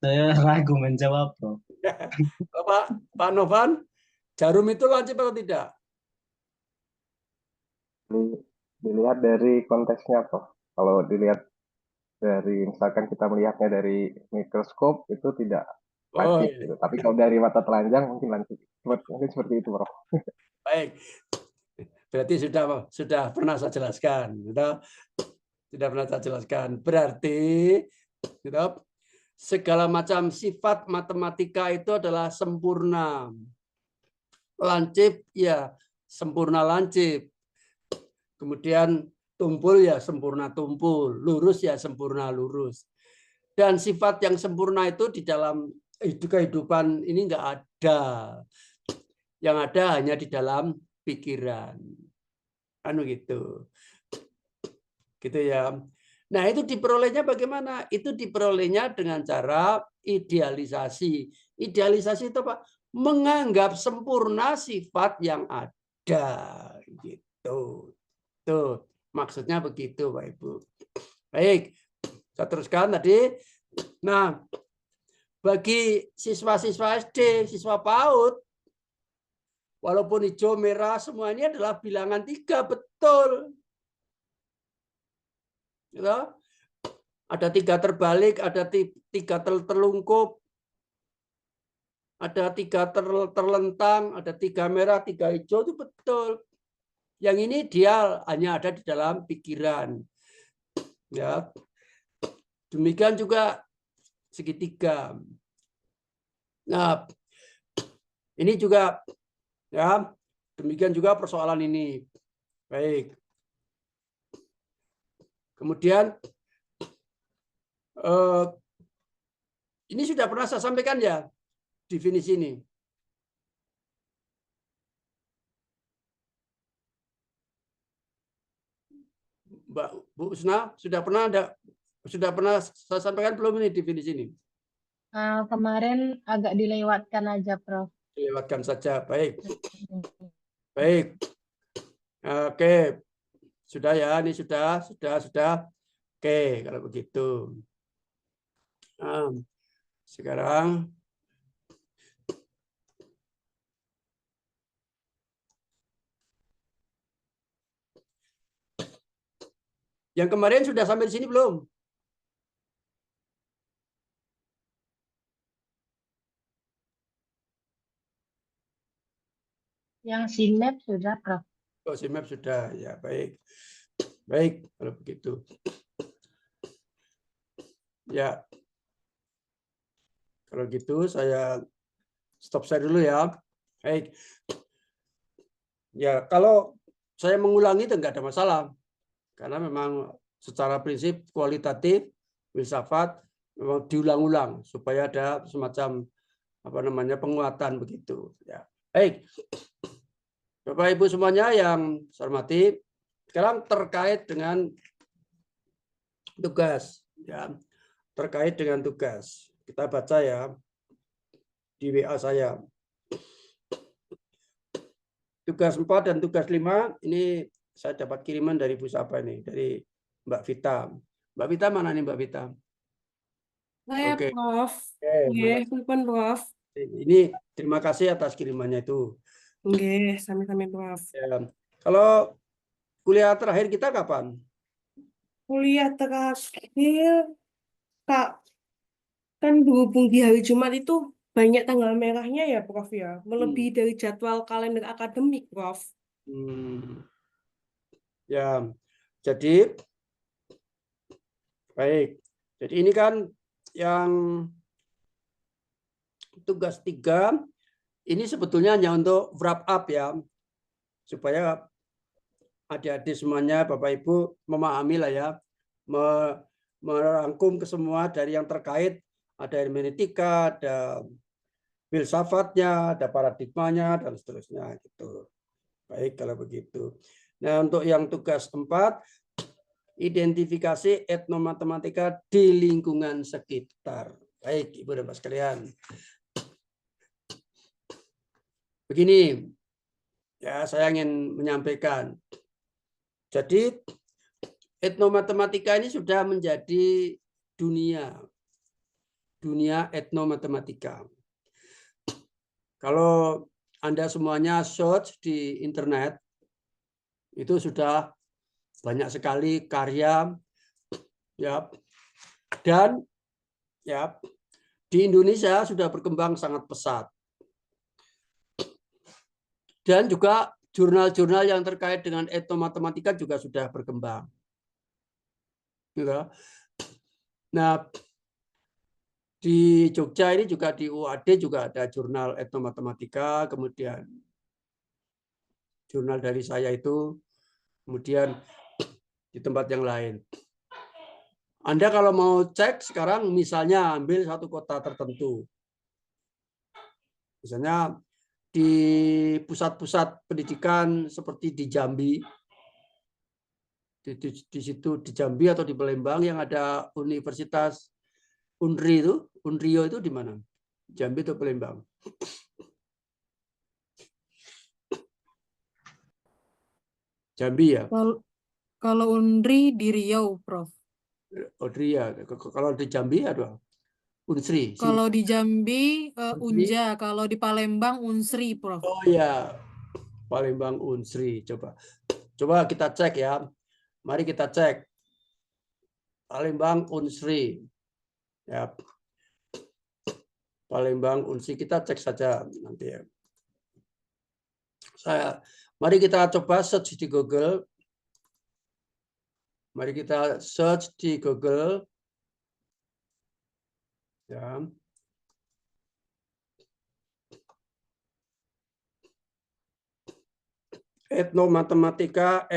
Saya ragu menjawab, Prof. Pak Novan, jarum itu lancip atau tidak? Dilihat dari konteksnya, Prof. Kalau dilihat dari misalkan kita melihatnya dari mikroskop itu tidak lancip, gitu. Tapi kalau dari mata telanjang mungkin lancip. Mungkin seperti itu, Prof. Baik. Berarti sudah pernah saya jelaskan. Sudah pernah saya jelaskan. Berarti segala macam sifat matematika itu adalah sempurna. Lancip ya sempurna lancip. Kemudian tumpul ya sempurna tumpul, lurus ya sempurna lurus. Dan sifat yang sempurna itu di dalam kehidupan ini enggak ada. Yang ada hanya di dalam pikiran. Anu gitu. Gitu ya. Nah, itu diperolehnya bagaimana? Itu diperolehnya dengan cara idealisasi. Idealisasi itu apa? Menganggap sempurna sifat yang ada. Gitu. Tuh, maksudnya begitu, Pak Ibu. Baik, saya teruskan tadi. Nah, bagi siswa-siswa SD, siswa PAUD, walaupun hijau, merah, semua ini adalah bilangan 3, betul. Gitu. Ada 3 terbalik, ada 3 terlungkup, ada 3 terlentang, ada 3 merah, 3 hijau, itu betul. Yang ini dia hanya ada di dalam pikiran. Ya. Demikian juga segitiga. Nah, ini juga ya, demikian juga persoalan ini. Baik. Kemudian ini sudah pernah saya sampaikan ya, definisi ini. Mbak Bu Usna, sudah pernah saya sampaikan belum ini definisi ini? Kemarin agak dilewatkan aja, Prof. Dilewatkan saja. Baik. Baik. Oke. Sudah ya, ini sudah. Oke, kalau begitu. Sekarang yang kemarin sudah sampai di sini belum? Yang SIMAP sudah, Prof. Oh, SIMAP sudah. Ya, baik. Baik, kalau begitu. Ya. Kalau gitu saya stop share dulu ya. Baik. Ya, kalau saya mengulangi itu enggak ada masalah. Karena memang secara prinsip kualitatif filsafat memang diulang-ulang supaya ada semacam penguatan begitu ya. Baik. Bapak Ibu semuanya yang saya hormati, sekarang terkait dengan tugas ya. Terkait dengan tugas. Kita baca ya di WA saya. Tugas 4 dan tugas 5 ini saya dapat kiriman dari Bu Sapa ini, dari Mbak Vita. Mbak Vita mana nih Mbak Vita? Saya, Oke. Prof. Oke, Nggih, pun Prof. ini terima kasih atas kirimannya itu. Nggih, sami-sami, Prof. Ya. Kalau kuliah terakhir kita kapan? Kuliah terakhir, Kak, kan berhubung di hari Jumat itu banyak tanggal merahnya ya, Prof ya. Melebihi dari jadwal kalender akademik, Prof. Ya, jadi baik. Jadi ini kan yang tugas 3 ini sebetulnya hanya untuk wrap up ya, supaya adik-adik semuanya, Bapak Ibu memahami lah ya, merangkum ke semua dari yang terkait, ada hermeneutika, ada filsafatnya, ada paradigmanya dan seterusnya gitu. Baik kalau begitu. Nah, untuk yang tugas 4, identifikasi etnomatematika di lingkungan sekitar. Baik, Ibu dan Bapak sekalian. Begini, ya saya ingin menyampaikan. Jadi etnomatematika ini sudah menjadi dunia etnomatematika. Kalau Anda semuanya search di internet, itu sudah banyak sekali karya ya, dan ya di Indonesia sudah berkembang sangat pesat. Dan juga jurnal-jurnal yang terkait dengan etnomatematika juga sudah berkembang. Nah, di Jogja ini juga di UAD juga ada jurnal etnomatematika, kemudian jurnal dari saya itu, kemudian di tempat yang lain. Anda kalau mau cek sekarang misalnya ambil satu kota tertentu. Misalnya di pusat-pusat pendidikan seperti di Jambi, di situ di Jambi atau di Palembang yang ada Universitas Unrio itu di mana? Jambi atau Palembang? Jambi ya. Kalau Unri di Riau, Prof. Odria. Kalau di Jambi ada Unsri. Kalau di Jambi Unsri. Unja, kalau di Palembang Unsri, Prof. Oh ya, Palembang Unsri. Coba kita cek ya. Mari kita cek. Palembang Unsri. Ya. Palembang Unsri, kita cek saja nanti ya. Mari kita coba search di Google. Mari kita search di Google. Ya. Etnomatematika,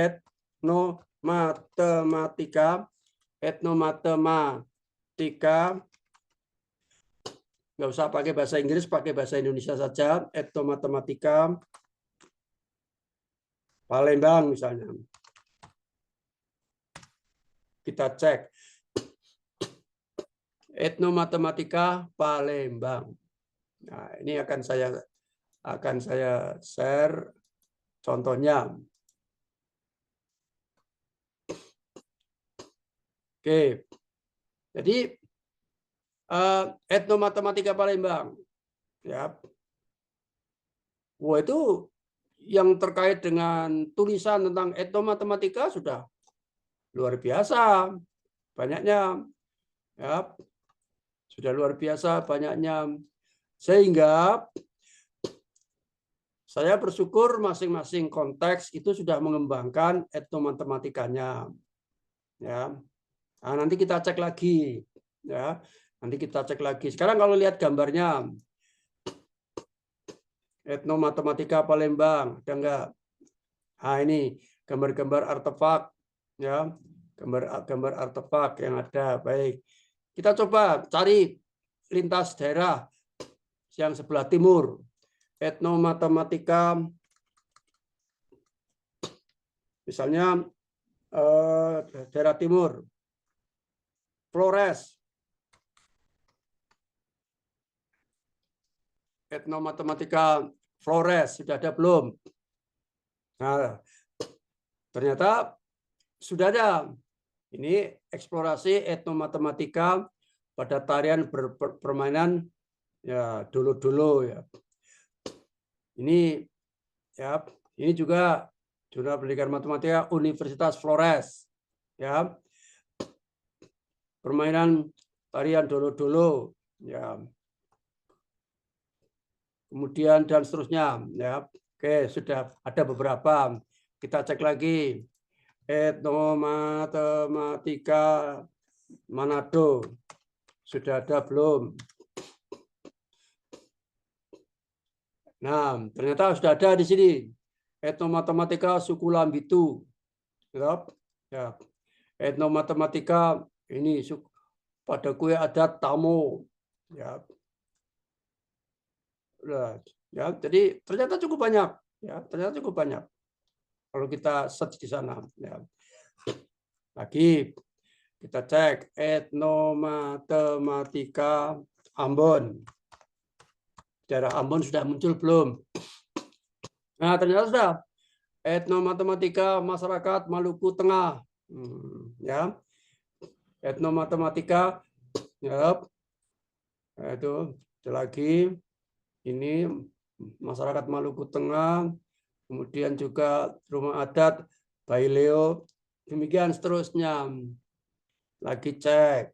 nggak usah pakai bahasa Inggris, pakai bahasa Indonesia saja. Etnomatematika Palembang misalnya. Kita cek. Etnomatematika Palembang. Nah, ini akan saya share contohnya. Oke. Jadi etnomatematika Palembang. Ya. Wah, itu yang terkait dengan tulisan tentang etnomatematika sudah luar biasa banyaknya. Ya. Sudah luar biasa banyaknya. Sehingga saya bersyukur masing-masing konteks itu sudah mengembangkan etnomatematikanya. Ya. Nah, nanti kita cek lagi. Ya. Nanti kita cek lagi. Sekarang kalau lihat gambarnya, etnomatematika Palembang, ada enggak? Nah, ini gambar-gambar artefak, ya, gambar artefak yang ada. Baik, kita coba cari lintas daerah yang sebelah timur. Etnomatematika, misalnya daerah timur, Flores. Etnomatematika Flores sudah ada belum? Nah, ternyata sudah ada. Ini eksplorasi etnomatematika pada tarian permainan ya dulu-dulu ya. Ini ya, ini juga Jurnal Pendidikan Matematika Universitas Flores ya. Permainan tarian dulu-dulu ya. Kemudian dan seterusnya ya. Oke, sudah ada beberapa. Kita cek lagi. Etnomatematika Manado. Sudah ada belum? Nah, ternyata sudah ada di sini. Etnomatematika suku Lambitu. Ya. Etnomatematika ini pada kue adat Tamo. Ya. Ya, jadi ternyata cukup banyak, ya, ternyata cukup banyak. Kalau kita search di sana, ya. Lagi kita cek etnomatematika Ambon. Daerah Ambon sudah muncul belum? Nah, ternyata sudah. Etnomatematika masyarakat Maluku Tengah, ya. Etnomatematika, ya. Itu lagi. Ini masyarakat Maluku Tengah, kemudian juga rumah adat Baileo, demikian seterusnya. Lagi cek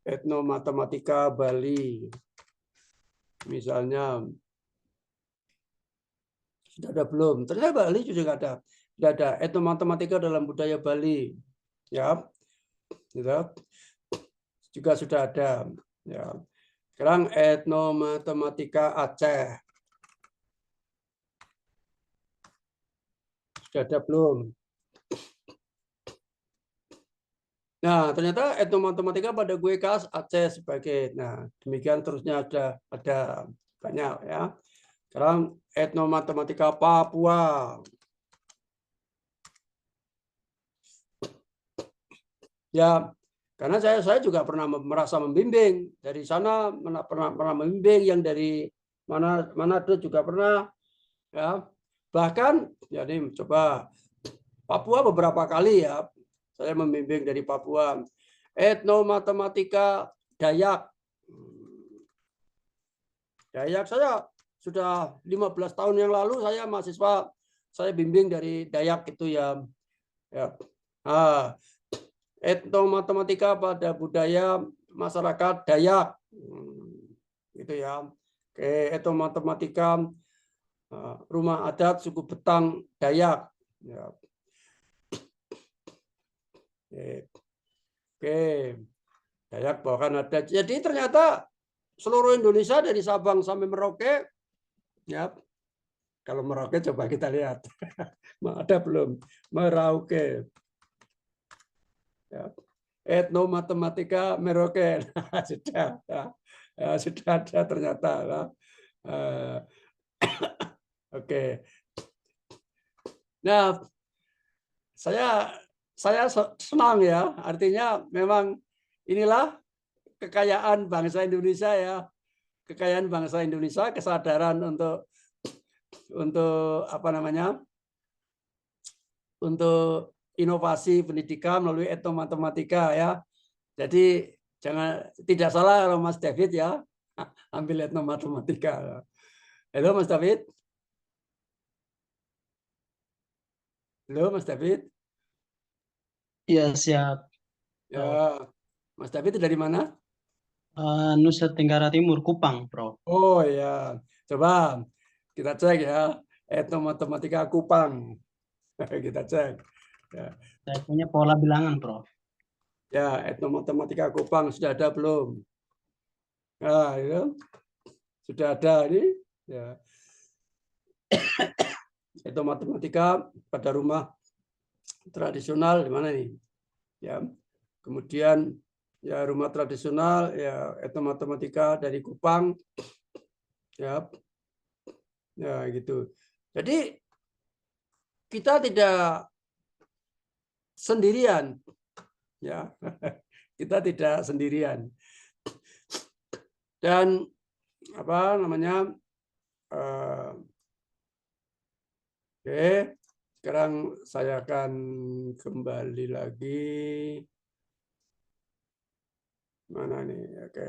etnomatematika Bali, misalnya sudah ada belum? Ternyata Bali juga ada, sudah ada etnomatematika dalam budaya Bali, ya, juga sudah ada, ya. Sekarang etnomatematika Aceh. Sudah ada belum? Nah, ternyata etnomatematika pada gue khas Aceh sebagai. Nah, demikian terusnya ada banyak ya. Sekarang etnomatematika Papua. Ya, karena saya juga pernah merasa membimbing dari sana, pernah membimbing yang dari Manado juga pernah, ya. Bahkan, jadi coba Papua beberapa kali ya, saya membimbing dari Papua. Etnomatematika Dayak. Dayak saya sudah 15 tahun yang lalu saya mahasiswa, saya bimbing dari Dayak itu ya. Ya. Nah, Etnomatematika pada budaya masyarakat Dayak. Gitu ya. Oke, etnomatematika rumah adat suku Betang Dayak. Ya. Oke. Dayak bahkan ada. Jadi ternyata seluruh Indonesia dari Sabang sampai Merauke, ya. Kalau Merauke coba kita lihat. Ada belum? Merauke. Ya. Etnomatematika Merauke. Sudah. Ya, sudah ada ternyata. Oke. Nah, saya senang ya. Artinya memang inilah kekayaan bangsa Indonesia ya. Kekayaan bangsa Indonesia, kesadaran untuk apa namanya? Untuk inovasi pendidikan melalui etnomatematika ya. Jadi tidak salah kalau Mas David ya ambil etnomatematika. Halo Mas David. Halo Mas David. Iya, siap. Ya, Mas David dari mana? Nusa Tenggara Timur, Kupang, Prof. Oh ya, coba kita cek ya etnomatematika Kupang. Kita cek. Ya. Saya punya pola bilangan, Prof. Ya, etnomatematika Kupang sudah ada belum? Nah, itu sudah ada ini. Ya. Etnomatematika pada rumah tradisional di mana nih? Ya. Kemudian ya rumah tradisional ya etnomatematika dari Kupang. Ya. Ya gitu. Jadi kita tidak sendirian. Ya. Kita tidak sendirian. Dan apa namanya? Oke, sekarang saya akan kembali lagi. Mana nih? Oke,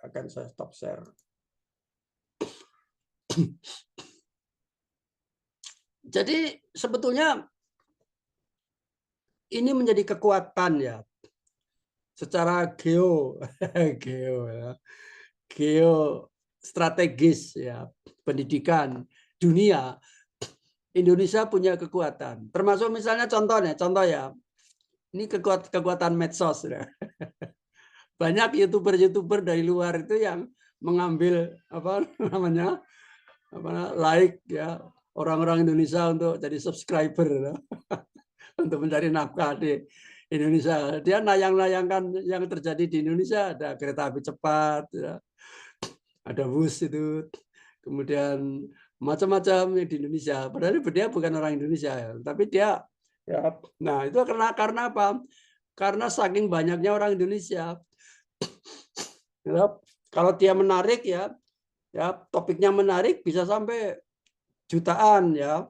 akan saya stop share. Jadi sebetulnya ini menjadi kekuatan ya secara geostrategis ya pendidikan dunia. Indonesia punya kekuatan, termasuk misalnya contoh ya, ini kekuatan medsos ya. Banyak youtuber dari luar itu yang mengambil apa namanya like ya orang-orang Indonesia untuk jadi subscriber ya. Untuk mencari nafkah di Indonesia. Dia nayang-nayangkan yang terjadi di Indonesia, ada kereta api cepat, ya. Ada bus itu, kemudian macam-macam di Indonesia. Padahal dia bukan orang Indonesia, ya. Tapi dia, ya, nah itu karena apa? Karena saking banyaknya orang Indonesia. Ya, kalau dia menarik ya topiknya menarik bisa sampai jutaan ya.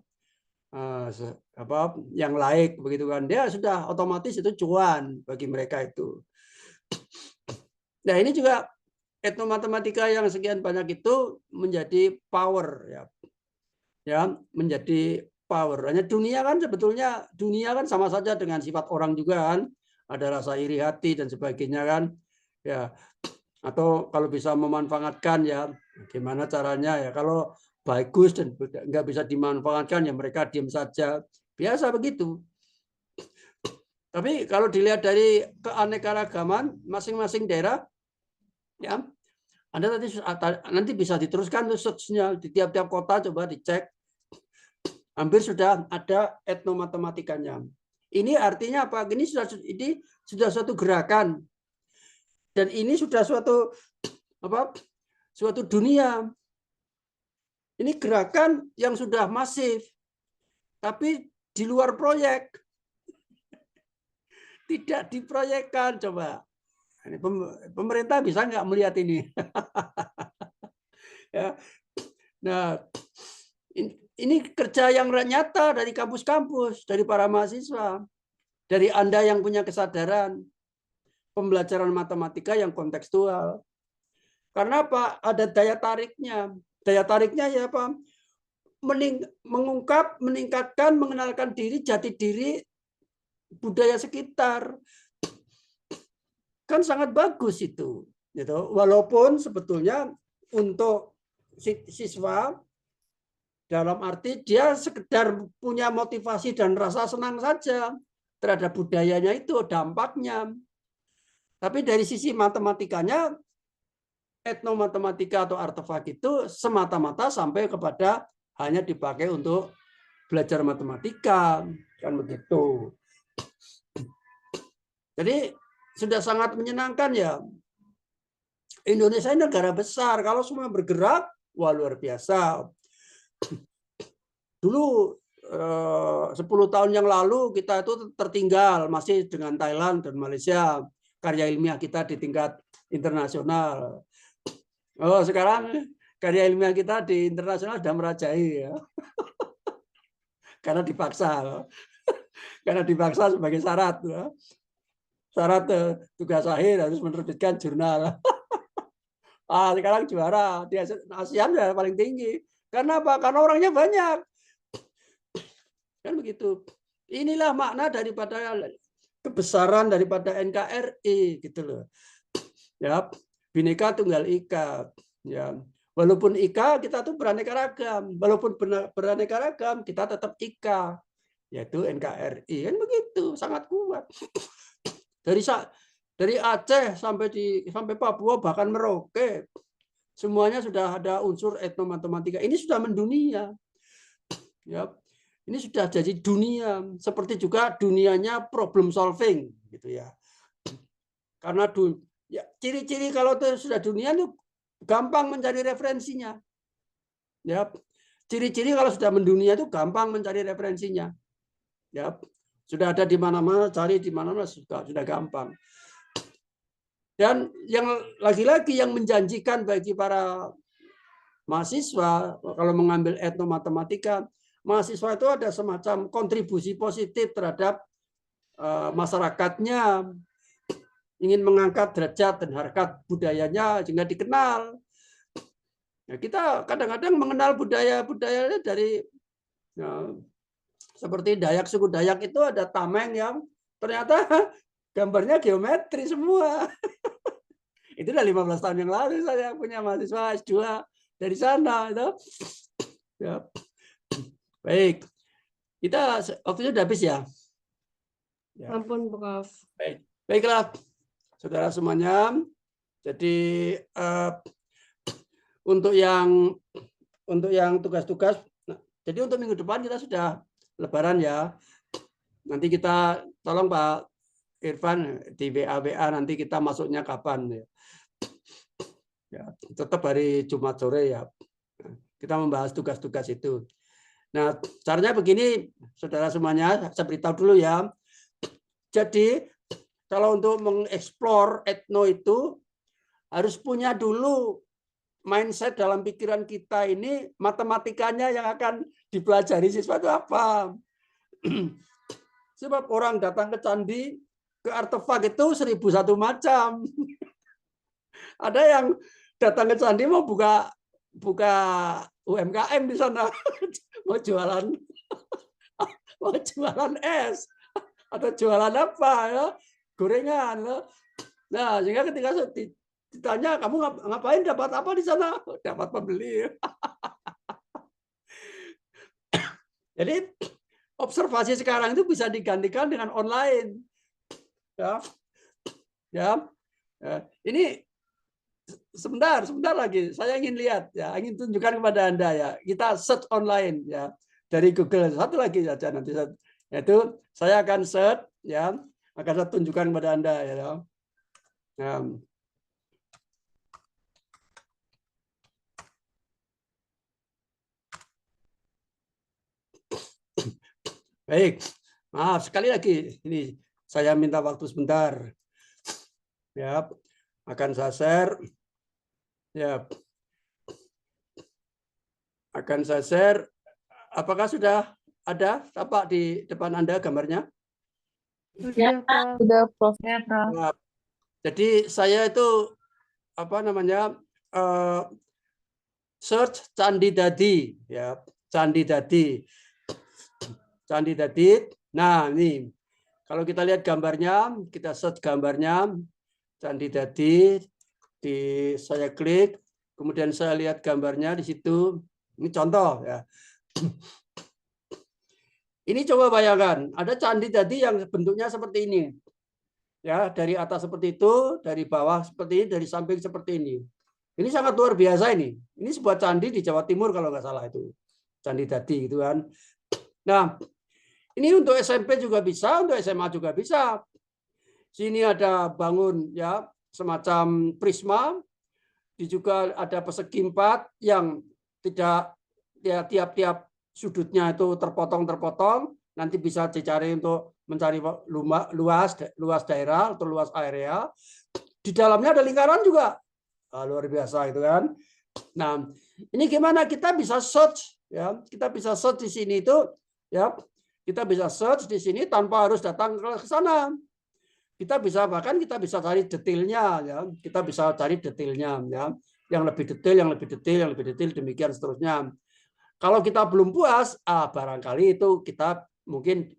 Apa yang like begitu kan, dia sudah otomatis itu cuan bagi mereka itu. Nah ini juga etnomatematika yang sekian banyak itu menjadi power ya menjadi power. Hanya dunia kan sebetulnya sama saja dengan sifat orang juga kan, ada rasa iri hati dan sebagainya kan ya, atau kalau bisa memanfaatkan ya gimana caranya ya, kalau bagus dan nggak bisa dimanfaatkan ya mereka diam saja. Biasa begitu. Tapi kalau dilihat dari keanekaragaman masing-masing daerah, ya, Anda nanti bisa diteruskan search-nya di tiap-tiap kota, coba dicek. Hampir sudah ada etnomatematikanya. Ini artinya apa? Ini sudah suatu gerakan. Dan ini sudah suatu dunia. Ini gerakan yang sudah masif. Tapi di luar proyek. Tidak diproyekkan, coba. Pemerintah bisa nggak melihat ini? Ya. Nah, ini kerja yang nyata dari kampus-kampus, dari para mahasiswa, dari Anda yang punya kesadaran, pembelajaran matematika yang kontekstual. Karena apa? Ada daya tariknya. Daya tariknya ya apa? Mengungkap, meningkatkan, mengenalkan diri, jati diri budaya sekitar. kan sangat bagus itu. Gitu. Walaupun sebetulnya untuk siswa dalam arti dia sekedar punya motivasi dan rasa senang saja terhadap budayanya itu, dampaknya. Tapi dari sisi matematikanya, etnomatematika atau artefak itu semata-mata sampai kepada hanya dipakai untuk belajar matematika, kan begitu. Jadi sudah sangat menyenangkan ya. Indonesia ini negara besar, kalau semua bergerak, wah luar biasa. Dulu 10 tahun yang lalu kita itu tertinggal masih dengan Thailand dan Malaysia, karya ilmiah kita di tingkat internasional. Oh, sekarang karya ilmiah kita di internasional sudah merajai ya. Karena dipaksa. Karena dipaksa sebagai syarat ya. Syarat tugas akhir harus menerbitkan jurnal. Sekarang juara di ASEAN ya paling tinggi. Karena apa? Karena orangnya banyak. Kan begitu. Inilah makna daripada kebesaran daripada NKRI gitu loh. Ya, Bhinneka Tunggal Ika. Ya, walaupun Ika kita tuh beraneka ragam, walaupun beraneka ragam kita tetap Ika, yaitu NKRI. Kan begitu, sangat kuat. Dari Aceh sampai Papua bahkan Merauke, semuanya sudah ada unsur etnomatematika. Ini sudah mendunia. Ya, ini sudah jadi dunia, seperti juga dunianya problem solving gitu ya. Karena ya, ciri-ciri kalau itu sudah dunia itu gampang mencari referensinya. Ya, ciri-ciri kalau sudah mendunia itu gampang mencari referensinya. Ya, sudah ada di mana-mana, cari di mana-mana sudah gampang. Dan yang lagi-lagi yang menjanjikan bagi para mahasiswa kalau mengambil etnomatematika, mahasiswa itu ada semacam kontribusi positif terhadap masyarakatnya, ingin mengangkat derajat dan harkat budayanya sehingga dikenal. Nah, kita kadang-kadang mengenal budaya-budaya dari seperti Dayak, suku Dayak itu ada tameng yang ternyata gambarnya geometri semua. Itu udah 15 tahun yang lalu saya punya mahasiswa S2 dari sana itu. Ya. Baik. Kita waktunya sudah habis ya. Ampun, Prof. Baik. Baiklah. Saudara semuanya. Jadi untuk yang tugas-tugas, jadi untuk minggu depan kita sudah Lebaran ya. Nanti kita tolong Pak Irfan di WA nanti kita masuknya kapan ya. Ya, tetap hari Jumat sore ya. Kita membahas tugas-tugas itu. Nah, caranya begini, saudara semuanya, saya beritahu dulu ya. Jadi, kalau untuk mengeksplor etno itu harus punya dulu mindset dalam pikiran kita ini, matematikanya yang akan dipelajari siswa itu apa. Sebab orang datang ke candi, ke artefak itu 1001 macam. Ada yang datang ke candi mau buka UMKM di sana, mau jualan es atau jualan apa ya, gorengan. Nah, sehingga ketika ditanya kamu ngapain, dapat apa di sana, dapat pembeli. Jadi observasi sekarang itu bisa digantikan dengan online. Ya. Ini sebentar lagi saya ingin lihat ya, ingin tunjukkan kepada Anda ya. Kita search online ya dari Google. Satu lagi saja nanti yaitu saya akan search ya, akan saya tunjukkan kepada Anda ya. Baik. Maaf sekali lagi ini saya minta waktu sebentar. Ya, akan saya share. Ya. Akan saya share. Apakah sudah ada apa di depan Anda gambarnya? Sudah, Prof. Sudah, Prof. Ya, Prof. Nah, jadi saya itu apa namanya? Search Candi Dadi ya, Candi Dadi. Candi Dadi. Nah, ini kalau kita lihat gambarnya, kita search gambarnya. Candi Dadi, saya klik, kemudian saya lihat gambarnya di situ. Ini contoh ya. Ini coba bayangkan, ada candi Dadi yang bentuknya seperti ini. Ya, dari atas seperti itu, dari bawah seperti ini, dari samping seperti ini. Ini sangat luar biasa ini. Ini sebuah candi di Jawa Timur kalau nggak salah itu. Candi Dadi gitu kan. Nah, ini untuk SMP juga bisa, untuk SMA juga bisa. Sini ada bangun ya semacam prisma, juga ada persegi 4 yang tidak ya tiap-tiap sudutnya itu terpotong-terpotong, nanti bisa dicari untuk mencari luas daerah atau luas area. Di dalamnya ada lingkaran juga. Luar biasa itu kan. Nah, ini gimana kita bisa search ya? Kita bisa search di sini itu ya. Kita bisa search di sini tanpa harus datang ke sana. Kita bisa cari detailnya ya. Kita bisa cari detailnya ya. Yang lebih detail, yang lebih detail, yang lebih detail demikian seterusnya. Kalau kita belum puas, barangkali itu kita mungkin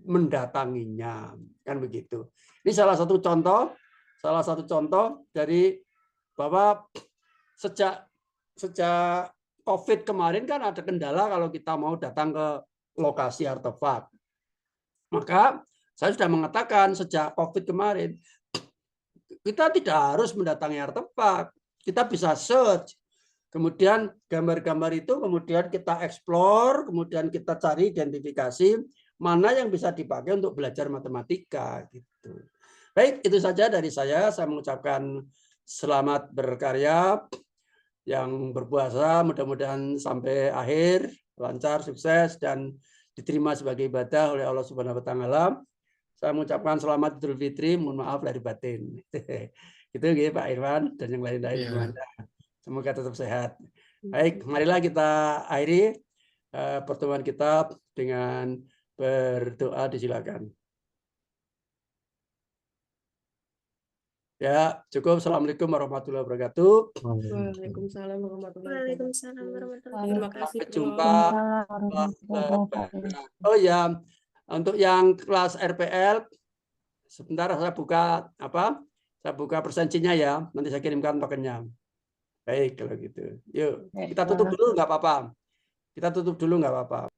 mendatanginya kan begitu. Ini salah satu contoh dari bahwa sejak COVID kemarin kan ada kendala kalau kita mau datang ke lokasi artefak. Maka saya sudah mengatakan sejak COVID kemarin kita tidak harus mendatangi artefak, kita bisa search. Kemudian gambar-gambar itu kemudian kita explore, kemudian kita cari identifikasi mana yang bisa dipakai untuk belajar matematika gitu. Baik, itu saja dari saya. Saya mengucapkan selamat berkarya, yang berpuasa mudah-mudahan sampai akhir lancar, sukses dan diterima sebagai ibadah oleh Allah Subhanahu wa taala. Saya mengucapkan selamat Idul Fitri, mohon maaf lahir batin. Itu gitu Pak Irwan dan yang lain-lain semuanya. Semoga tetap sehat. Baik, marilah kita akhiri pertemuan kita dengan berdoa, disilakan. Ya, cukup. Assalamualaikum warahmatullahi wabarakatuh. Waalaikumsalam warahmatullahi Waalaikumsalam wabarakatuh. warahmatullahi Terima wabarakatuh. kasih, Sampai Prof. jumpa. Oh ya, untuk yang kelas RPL, sebentar saya buka Saya buka presensinya ya. Nanti saya kirimkan tokennya. Baik kalau gitu. Yuk, kita tutup dulu nggak apa-apa. Kita tutup dulu nggak apa-apa.